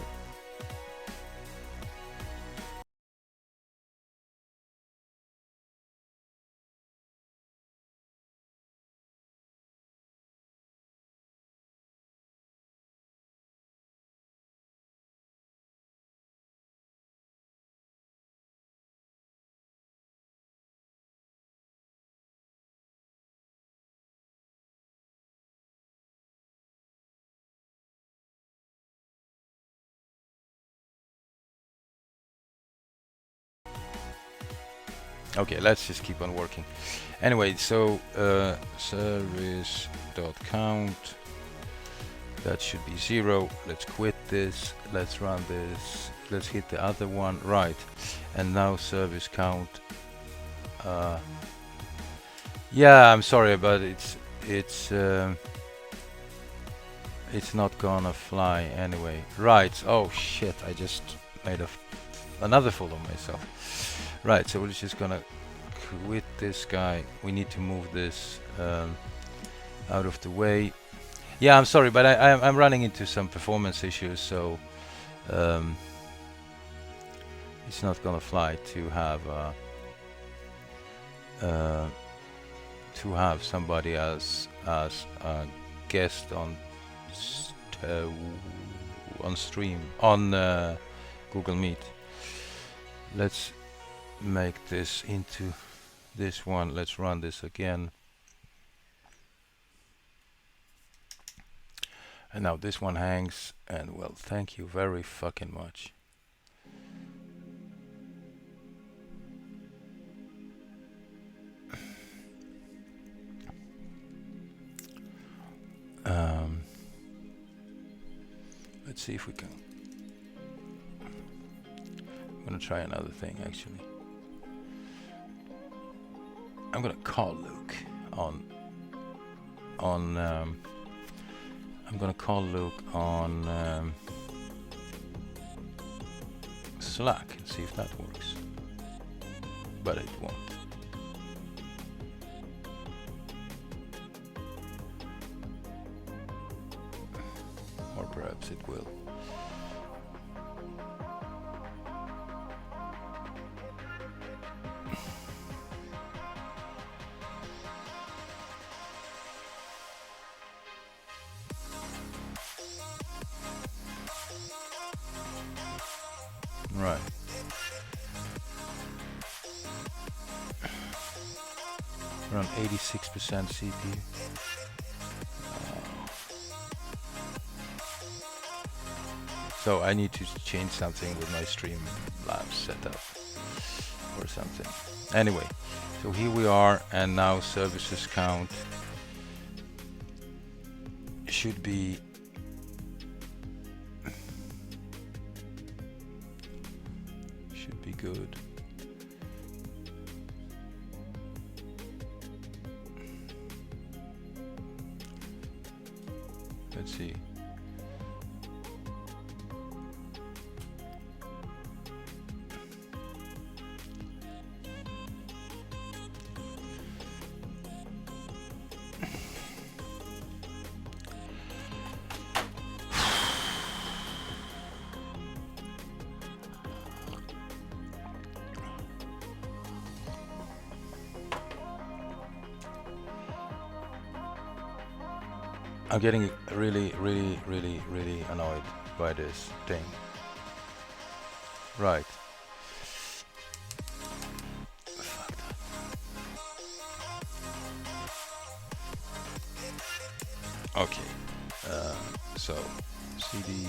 Okay, let's just keep on working. Anyway, so service.count, that should be 0. Let's quit this. Let's run this. Let's hit the other one. Right, and now service count. Yeah, I'm sorry, but it's not gonna fly anyway. Right. Oh shit! I just made another fool of myself. Right, so we're just gonna quit this guy. We need to move this out of the way. Yeah, I'm sorry, but I'm running into some performance issues, so it's not gonna fly to have somebody as a guest on stream on Google Meet. Let's make this into this one. Let's run this again. And now this one hangs, and well, thank you very fucking much. Um, let's see if we can. I'm gonna try another thing actually. I'm gonna call Luke on. I'm gonna call Luke on Slack and see if that works. But it won't. Or perhaps it will. Right. Around 86% CPU. So I need to change something with my Streamlabs setup or something. Anyway, so here we are, and now services count should be good. Let's see. I'm getting really annoyed by this thing. Right. Fuck that. Okay. So cd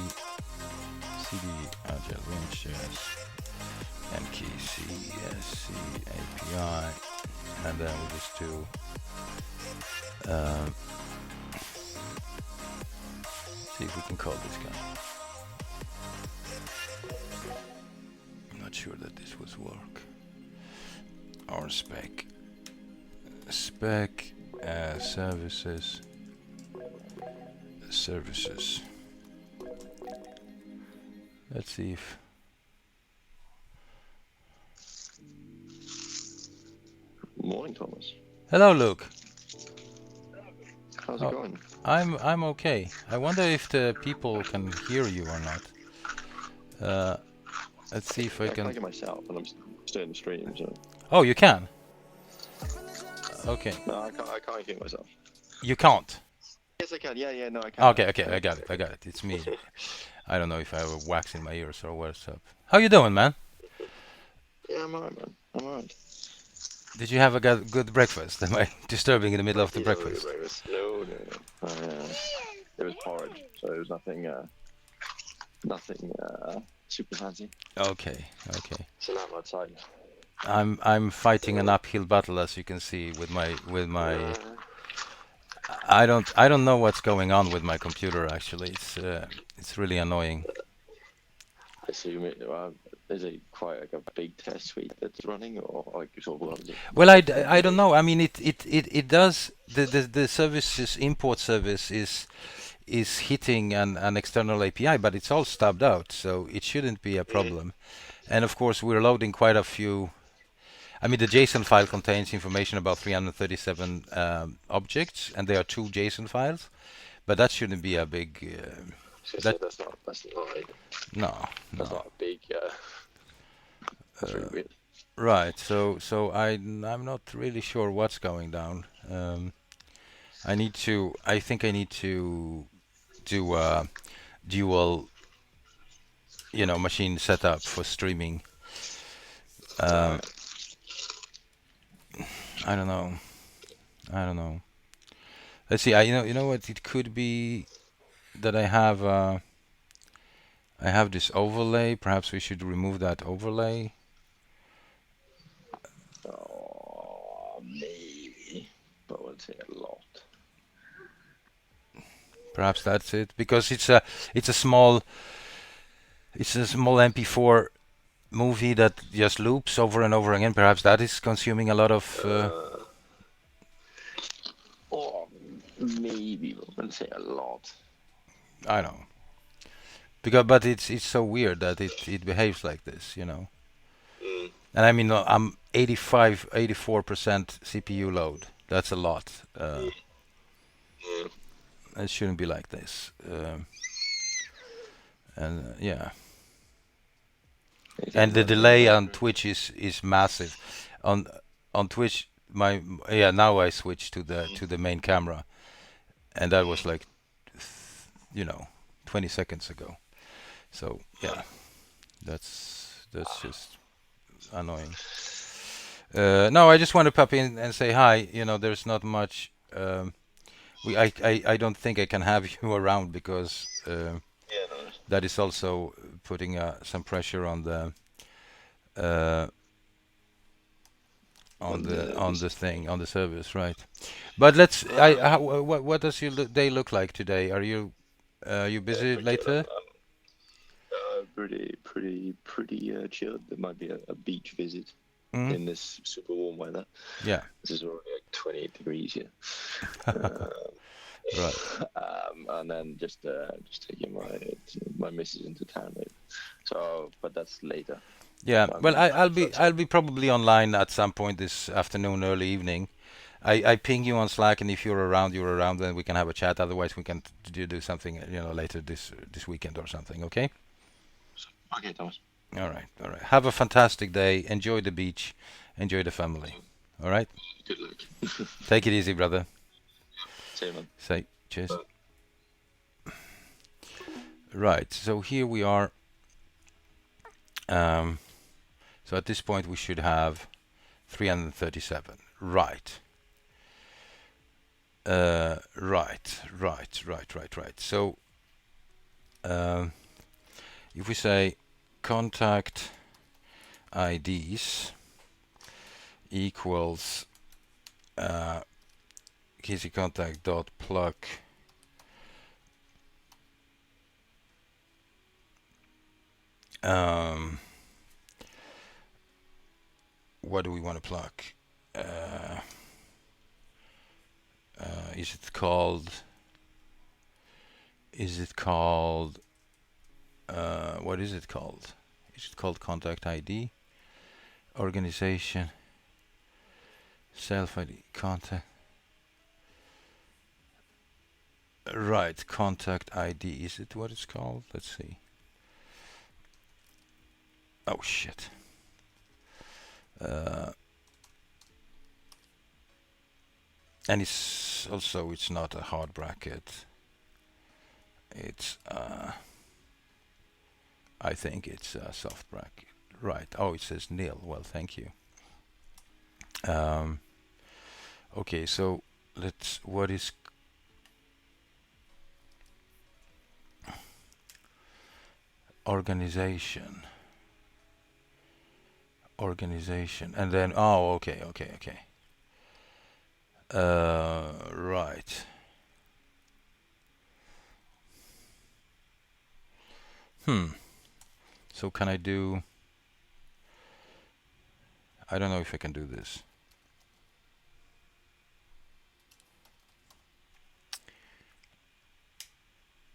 agile winches and key csc API, and then we just do see if we can call this guy. I'm not sure that this would work. Our spec services. Let's see if Morning, Thomas. hello, Luke. How's it going? I'm okay. I wonder if the people can hear you or not. Let's see if I can. I can myself, and I'm still in the stream. So. Oh, you can. Okay. No, I can't hear myself. You can't. Yes, I can. Yeah, no, I can. Okay, I got it. It's me. I don't know if I have wax in my ears or what's up. How you doing, man? Yeah, I'm alright, man. I'm alright. Did you have a good breakfast? Am I disturbing in the middle of the breakfast? No. It was porridge, so it was nothing super fancy. Okay. So now I'm outside. I'm fighting an uphill battle, as you can see, with my. I don't know what's going on with my computer. Actually, it's really annoying. I assume is it quite like a big test suite that's running, or like sort of? Well, I don't know. I mean, it does the services import service is hitting an external API, but it's all stubbed out, so it shouldn't be a problem. And of course, we're loading quite a few. I mean, the JSON file contains information about 337 objects, and there are 2 JSON files, but that shouldn't be a big. That's not No. That's not a big. That's really weird. Right. So I'm not really sure what's going down. I think I need to do a dual, machine setup for streaming. I don't know. Let's see. You know what? It could be that I have this overlay. Perhaps we should remove that overlay. Oh, maybe, but I would say a lot. Perhaps that's it, because it's a small MP4 movie that just loops over and over again. Perhaps that is consuming a lot of. Or maybe, but I wouldn't say a lot. I know. But it's so weird that it behaves like this, you know. Mm. And I mean, I'm 84% CPU load. That's a lot. It shouldn't be like this. And yeah. And the delay on Twitch is massive. On Twitch, now I switched to the main camera, and that was like, 20 seconds ago. So yeah, that's just annoying. No, I just want to pop in and say hi. There's not much. I don't think I can have you around, because No. that is also putting some pressure on the on the thing, on the service, right? But let's. What does your day look like today? Are you busy later? Pretty chilled. There might be a beach visit Mm? in this super warm weather. Yeah. This is already like 28 degrees here. Right. And then just taking my missus into town later. So, but that's later. Yeah. So Well, I'll be probably online at some point this afternoon, early evening. I ping you on Slack, and if you're around, then we can have a chat. Otherwise, we can do something, later this weekend or something. Okay. Okay, Thomas. All right. All right. Have a fantastic day. Enjoy the beach. Enjoy the family. All right. Good luck. Take it easy, brother. See you, man. Say cheers. Bye. Right. So here we are. So at this point we should have 337. Right. Right. So if we say contact IDs equals key contact dot plug what do we want to plug? Is it called what is it called? Is it called contact ID? Organization, self ID, contact. Right, contact ID. Is it what it's called? Let's see. Oh shit. And it's not a hard bracket. It's I think it's a soft bracket. Right. Oh, it says nil. Well, thank you. Okay, so what is organization, and then okay. Right. So can I do? I don't know if I can do this.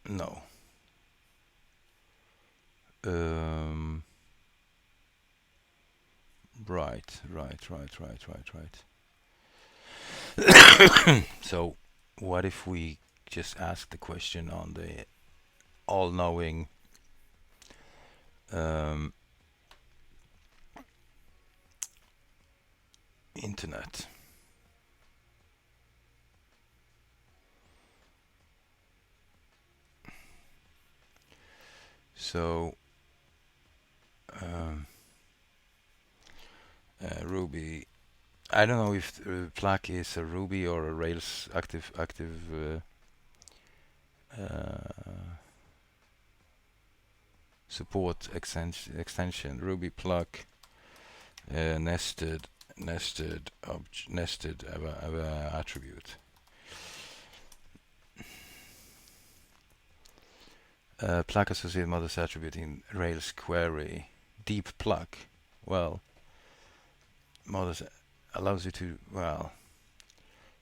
No. Right. So what if we just ask the question on the all-knowing internet? So Ruby. I don't know if Plug is a Ruby or a Rails active support extension Ruby plug nested attribute. Plug associated models attribute in Rails query. Deep plug. Well, models allows you to, well,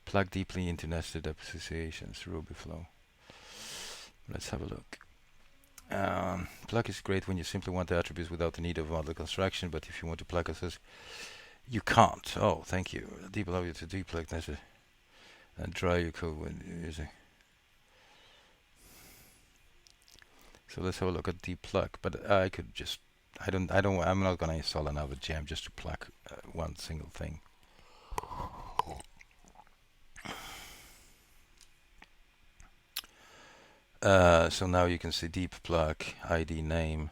plug deeply into nested associations, Ruby flow. Let's have a look. Plug is great when you simply want the attributes without the need of model construction, but if you want to plug associations, you can't. Oh, thank you. Deep allows you to deplug nested and dry your code when using. So let's have a look at deplug. But I could just, I'm not gonna install another gem just to plug one single thing. So now you can see deep plug ID name.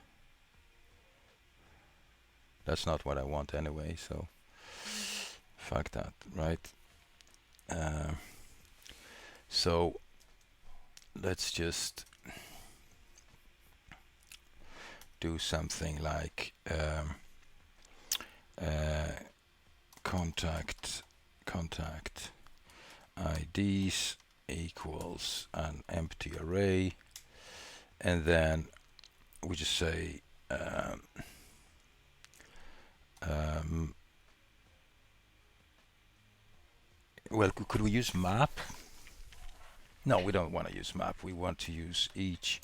That's not what I want anyway, so fuck that, right? So let's just do something like contact IDs equals an empty array, and then we just say well, could we use map? No, we don't want to use map. We want to use each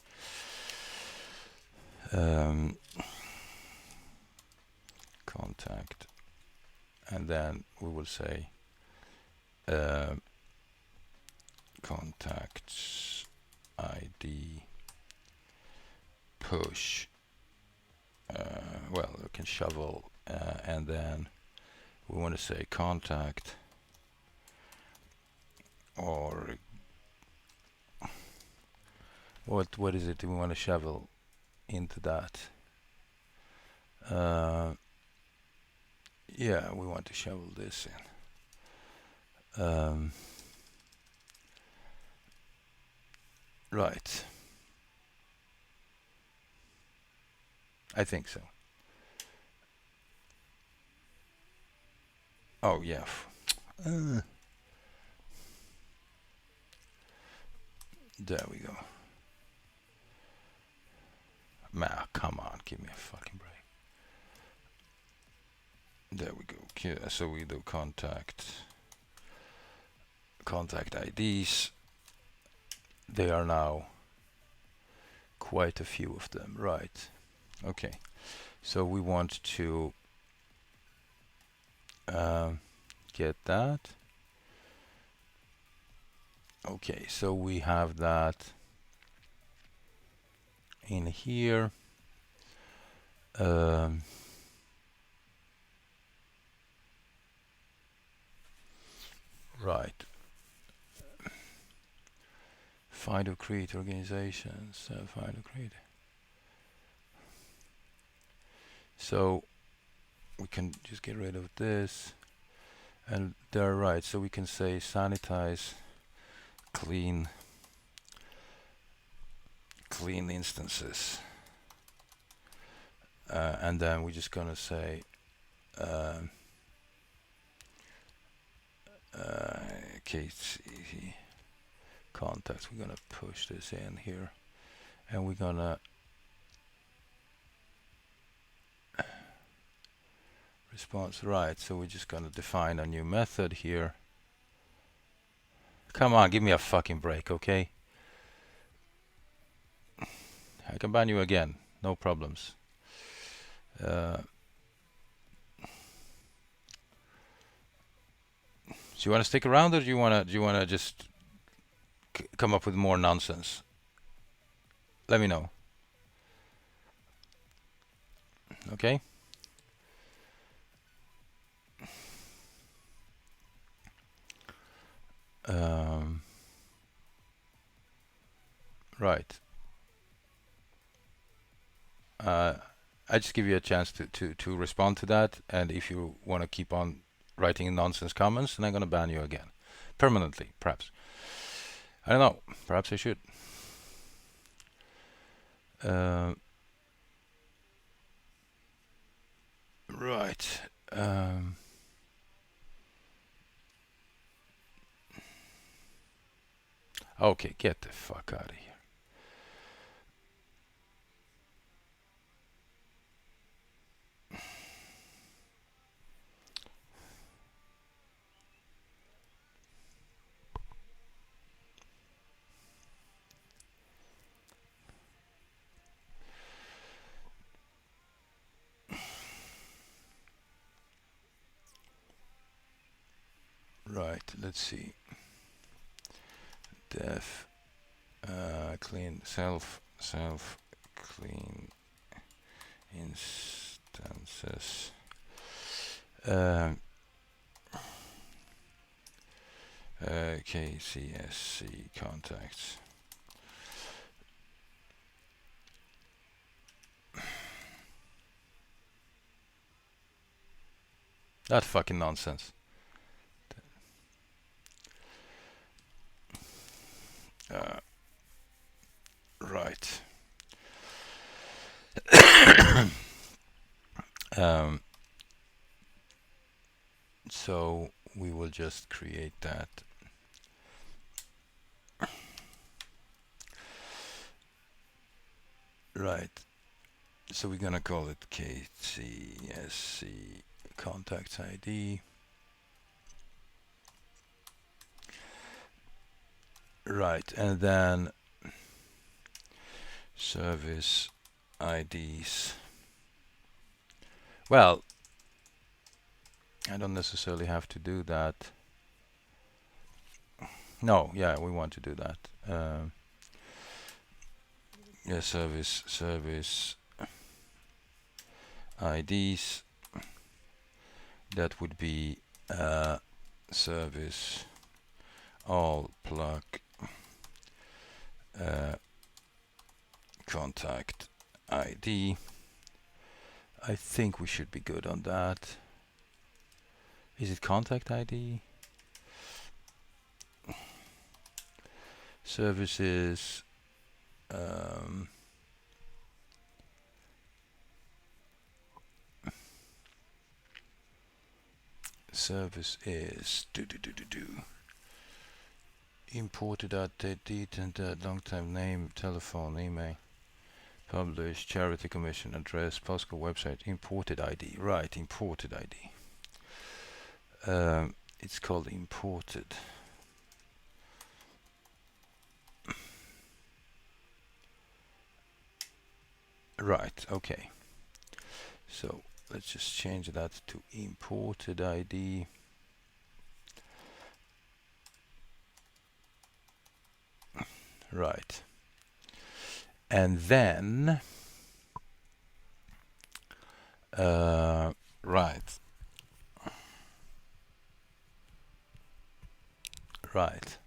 contact, and then we will say contacts ID push. Well, we can shovel, and then we want to say contact or what is it we want to shovel into that? Yeah, we want to shovel this in. Right. I think so. Oh yeah. There we go. Come on, give me a fucking break. There we go. Okay, so we do contact IDs. They are now quite a few of them, right? Okay, so we want to get that. Okay, so we have that in here. Right. Find or create organizations. Find or create. So we can just get rid of this, and they're right. So we can say sanitize, clean instances, and then we're just gonna say case contacts. We're gonna push this in here, and we're gonna response right. So we're just gonna define a new method here. Come on, give me a fucking break, okay? I can ban you again, no problems. So you want to stick around, or do you want to just come up with more nonsense? Let me know. Okay. Right. I just give you a chance to respond to that, and if you want to keep on writing nonsense comments, then I'm gonna ban you again, permanently, perhaps. I don't know. Perhaps I should. Right. Okay, get the fuck out of here. Right, let's see. Def clean self clean instances. KCSC contacts. That fucking nonsense. Right. So we will just create that. Right. So we're gonna call it KCSC contacts ID. Right, and then service IDs. Well, I don't necessarily have to do that. No, yeah, we want to do that. Yeah, service IDs. That would be service all plug contact ID. I think we should be good on that. Is it contact ID? Services. Service is imported ID and long time name, telephone, email, publish, charity commission, address, postcode, website, imported ID. Right, imported ID. It's called imported. Right, okay. So let's just change that to imported ID. Right. And then right. Right.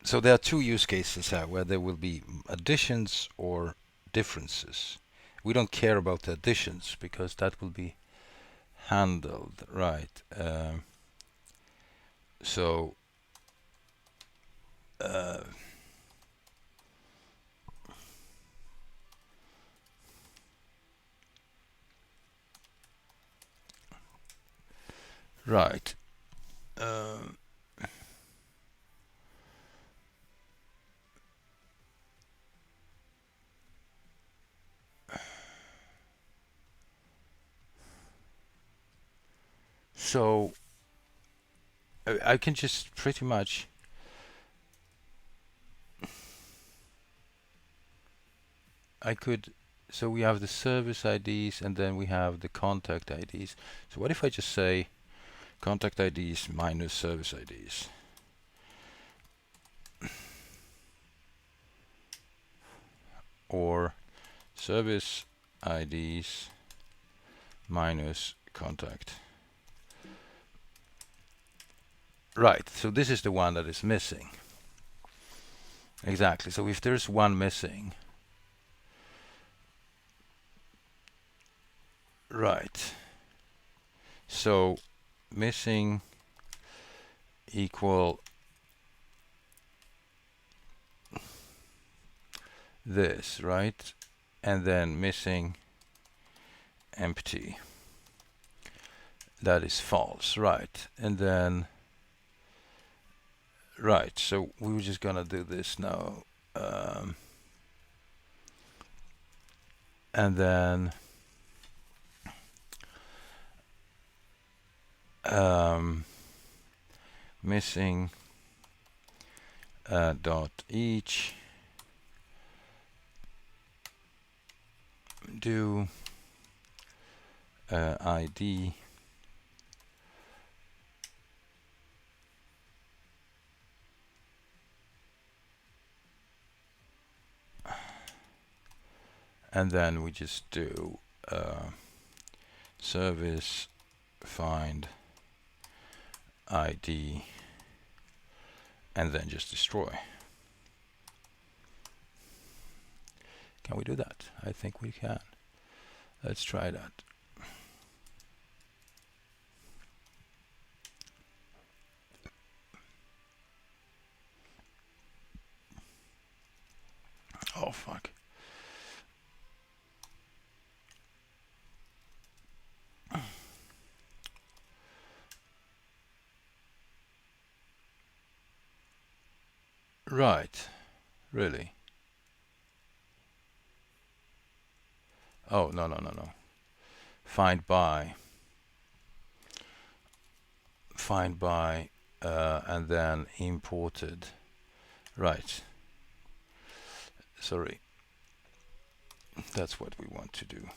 So there are two use cases where there will be additions or differences. We don't care about the additions because that will be handled, right? So right. So I can just pretty much so we have the service IDs and then we have the contact IDs. So what if I just say contact IDs minus service IDs? Or service IDs minus contact. Right, so this is the one that is missing. Exactly, so if there's one missing, right, so missing equal this, right? and then missing empty. That is false, right? And then, right, so we were just gonna do this now. And then missing dot each do ID and then we just do service find ID and then just destroy. Can we do that? I think we can. Let's try that. Oh fuck. Right, really? Oh, no. Find by, and then imported. Right. Sorry. That's what we want to do.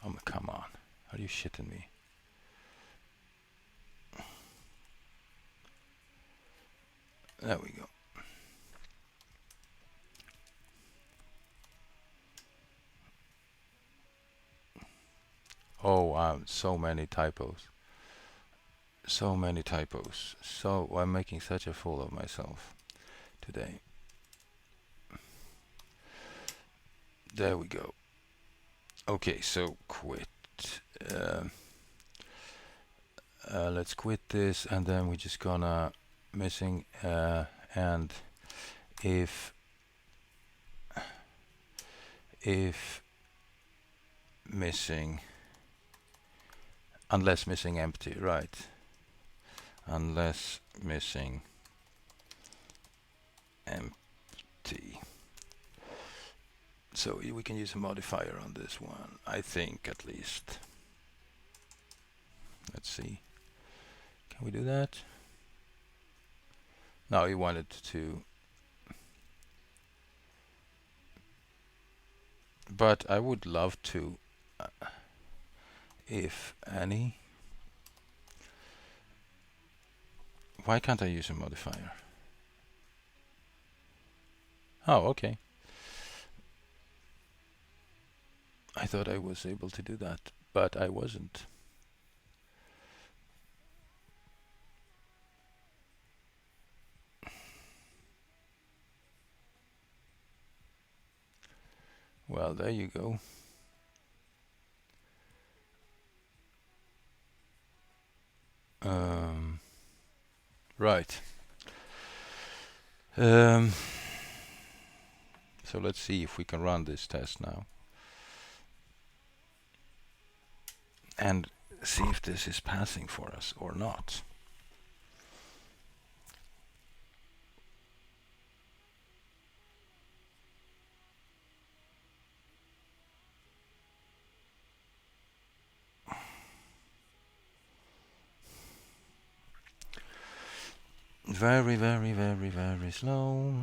Oh, come on. Are you shitting me? There we go. Oh, so many typos. So many typos. So I'm making such a fool of myself today. There we go. Okay, so quit. Let's quit this, and then we're just gonna missing and if missing, unless missing empty, right? Unless missing empty. So we can use a modifier on this one, I think, at least. Let's see. Can we do that? No, we wanted to. But I would love to, if any. Why can't I use a modifier? Oh, okay. I thought I was able to do that, but I wasn't. Well, there you go. Right. So let's see if we can run this test now. And see if this is passing for us or not. Very, very, very, very slow.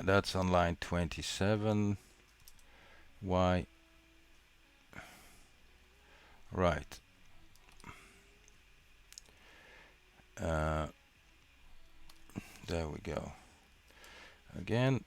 That's on line 27. Why? Right. There we go. Again.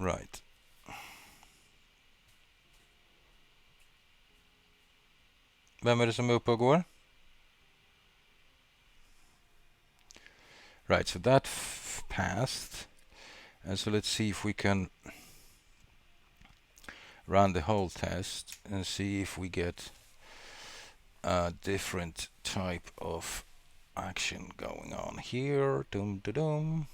Right. Vem är det som är uppe och går? Right, so that passed. And so let's see if we can run the whole test and see if we get a different type of action going on here. Dum da dum.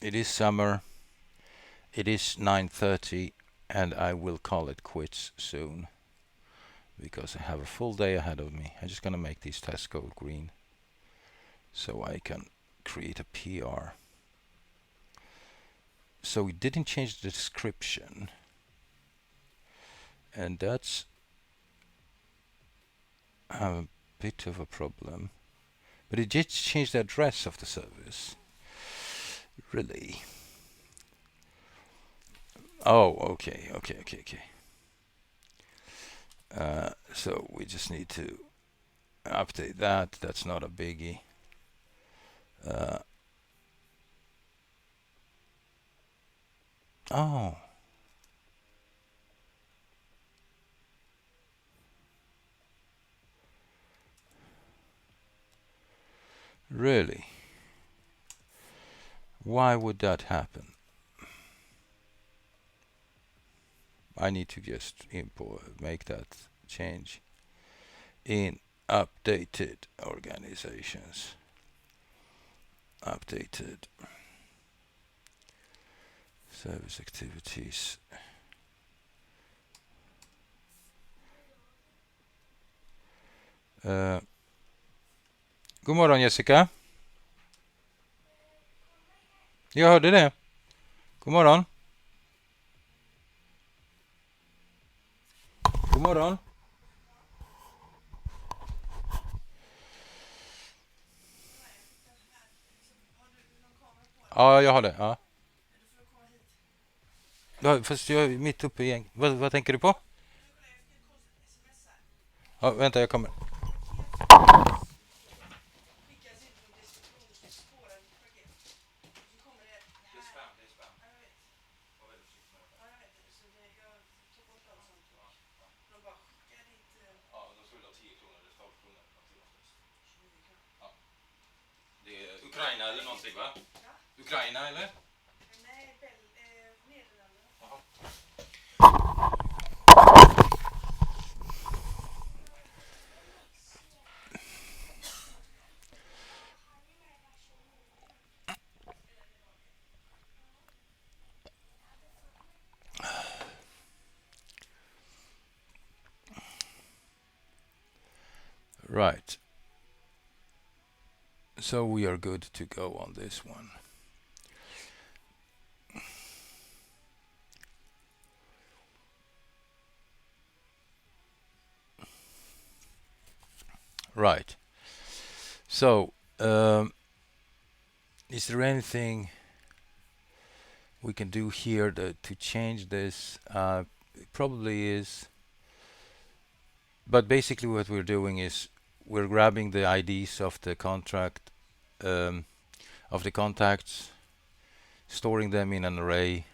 It is summer. It is 9:30 and I will call it quits soon because I have a full day ahead of me. I'm just gonna make these tests go green so I can create a PR. So we didn't change the description, and that's a bit of a problem. But it did change the address of the service. Really? Oh, okay. So we just need to update that. That's not a biggie. Oh. Really? Why would that happen? I need to just make that change in updated organizations. Updated service activities. God morgon Jessica. Jag hörde det. God morgon. God morgon. Ja, jag har det. Ja. Ja, fast jag är mitt uppe i gäng. Vad tänker du på? Ja, vänta, jag kommer. Det är Ukraina eller någonting, va? Ukraina eller? Nej, Nederländerna. Right. So we are good to go on this one. Right. So, is there anything we can do here to change this? It probably is. But basically what we're doing is we're grabbing the IDs of the contract, of the contacts, storing them in an array,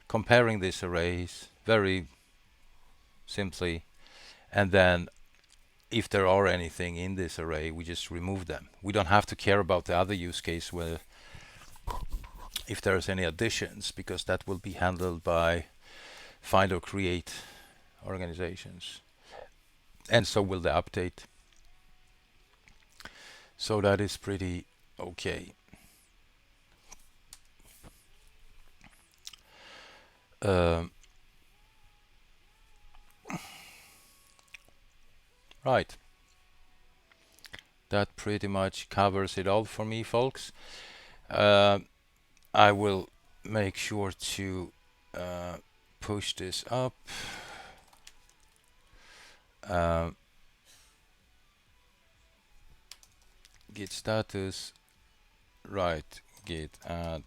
comparing these arrays very simply, and then if there are anything in this array, we just remove them. We don't have to care about the other use case where if there's any additions, because that will be handled by find or create organizations. And so will the update. So that is pretty okay. Right. That pretty much covers it all for me, folks. I will make sure to push this up. Git status, right, git add,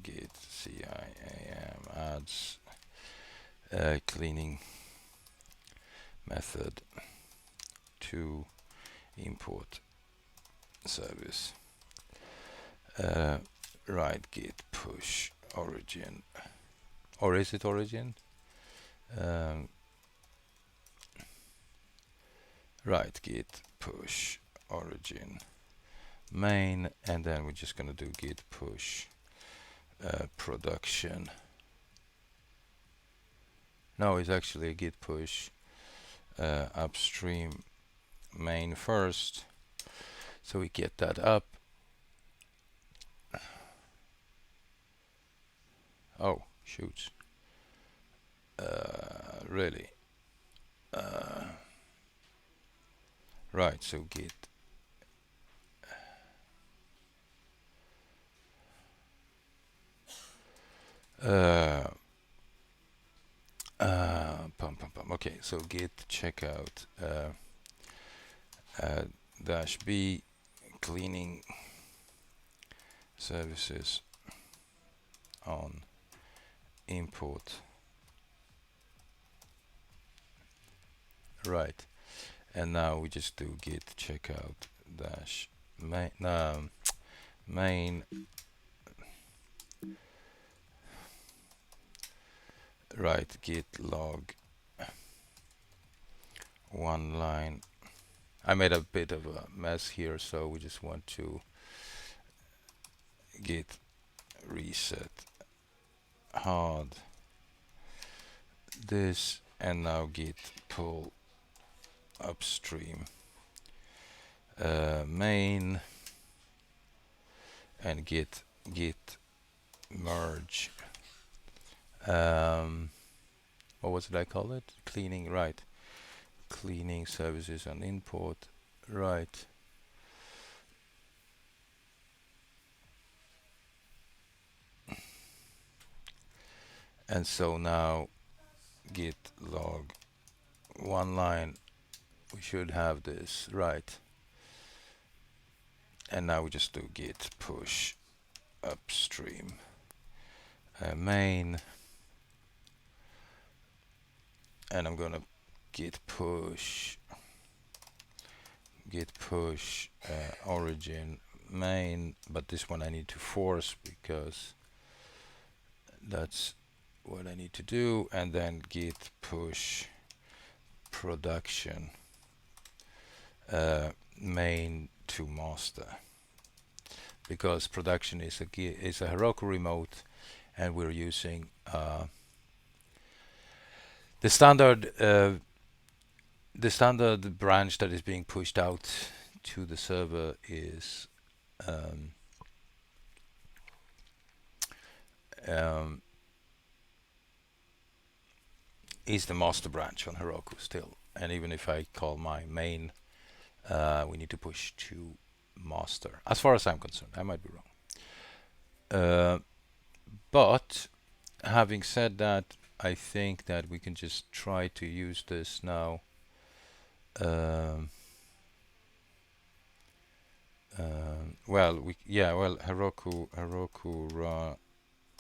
git ciam adds, cleaning method. to import service. Right, git push origin, or is it origin? Right, git push origin main, and then we're just gonna do git push production. No, it's actually a git push upstream main first, so we get that up. Oh, shoots. Really? Right, so git okay, so git checkout dash b cleaning services on import. Right, and now we just do git checkout dash main right, git log one line. I made a bit of a mess here, so we just want to git reset hard this, and now git pull upstream main, and git merge what was it I call it? Cleaning, right, cleaning services on import, right. And so now git log one line, we should have this, right. And now we just do git push upstream main, and I'm gonna git push origin main, but this one I need to force because that's what I need to do, and then git push production main to master, because production is a Heroku remote, and we're using the standard branch that is being pushed out to the server is the master branch on Heroku still. And even if I call my main, we need to push to master, as far as I'm concerned. I might be wrong. But having said that, I think that we can just try to use this now. Heroku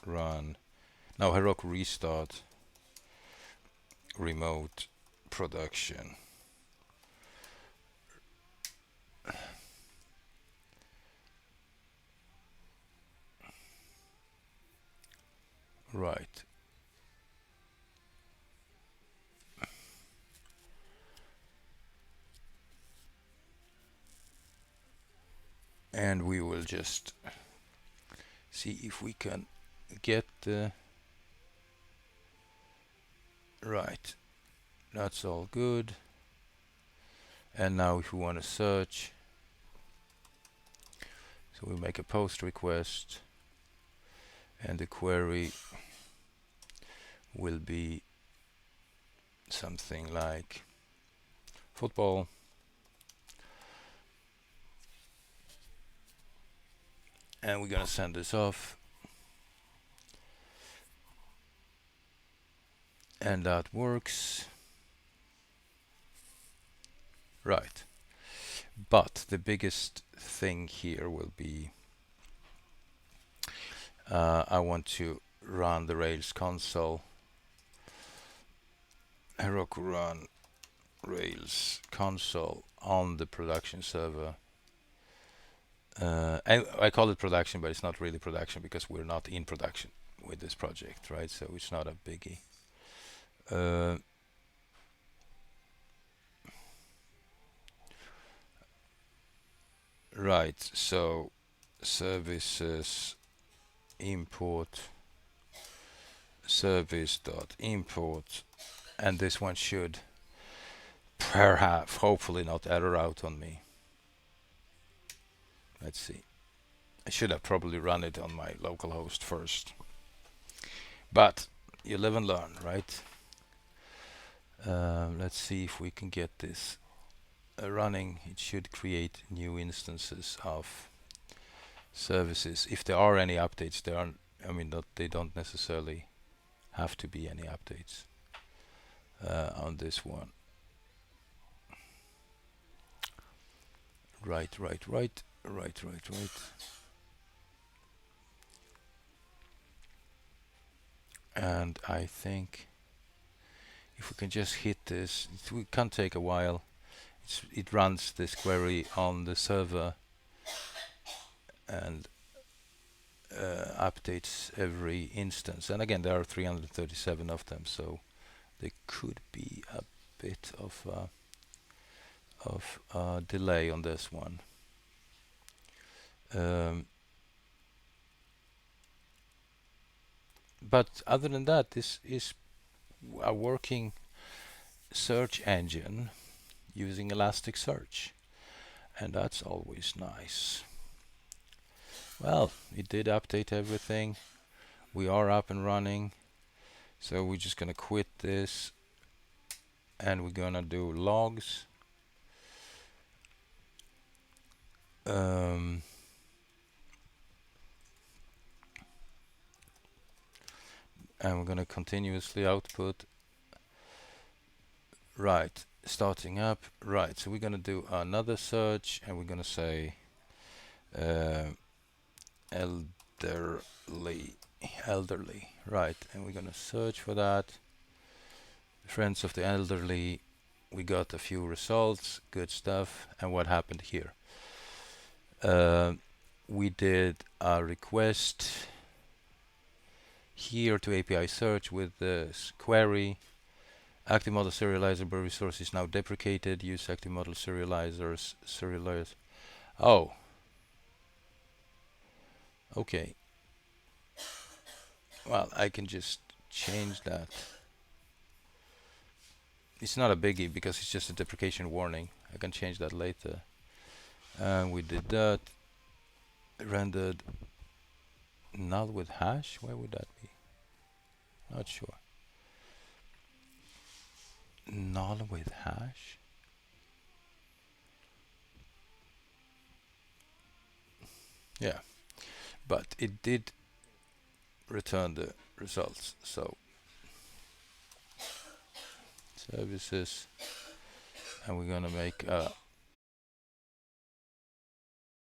run. Now Heroku restart remote production. Right. And we will just see if we can get the right. That's all good. And now if we want to search, so we make a post request, and the query will be something like football, and we're gonna send this off, and that works. Right, but the biggest thing here will be I want to run the Rails console, Heroku run Rails console on the production server. I call it production, but it's not really production because we're not in production with this project, right? So it's not a biggie. Right, so services import service.import, and this one should perhaps, hopefully not error out on me. Let's see. I should have probably run it on my local host first. But you live and learn, right? Let's see if we can get this running. It should create new instances of services. If there are any updates, there aren't. I mean, they don't necessarily have to be any updates on this one. Right. And I think if we can just hit this, it can take a while. It runs this query on the server and updates every instance. And again, there are 337 of them, so there could be a bit of delay on this one. But other than that, this is a working search engine using Elasticsearch, and that's always nice. Well, it did update everything. We are up and running, so we're just gonna quit this and we're gonna do logs. And we're gonna continuously output. Right, starting up. Right, so we're gonna do another search, and we're gonna say elderly, right, and we're gonna search for that. Friends of the elderly. We got a few results, good stuff. And what happened here? We did a request here to API search with this query. Active model serializer resource is now deprecated. Use active model serializers. Oh. Okay. Well, I can just change that. It's not a biggie because it's just a deprecation warning. I can change that later. And we did that. Rendered null with hash. Where would that be? Not sure. Null with hash. Yeah, but it did return the results. So services, and we're gonna make a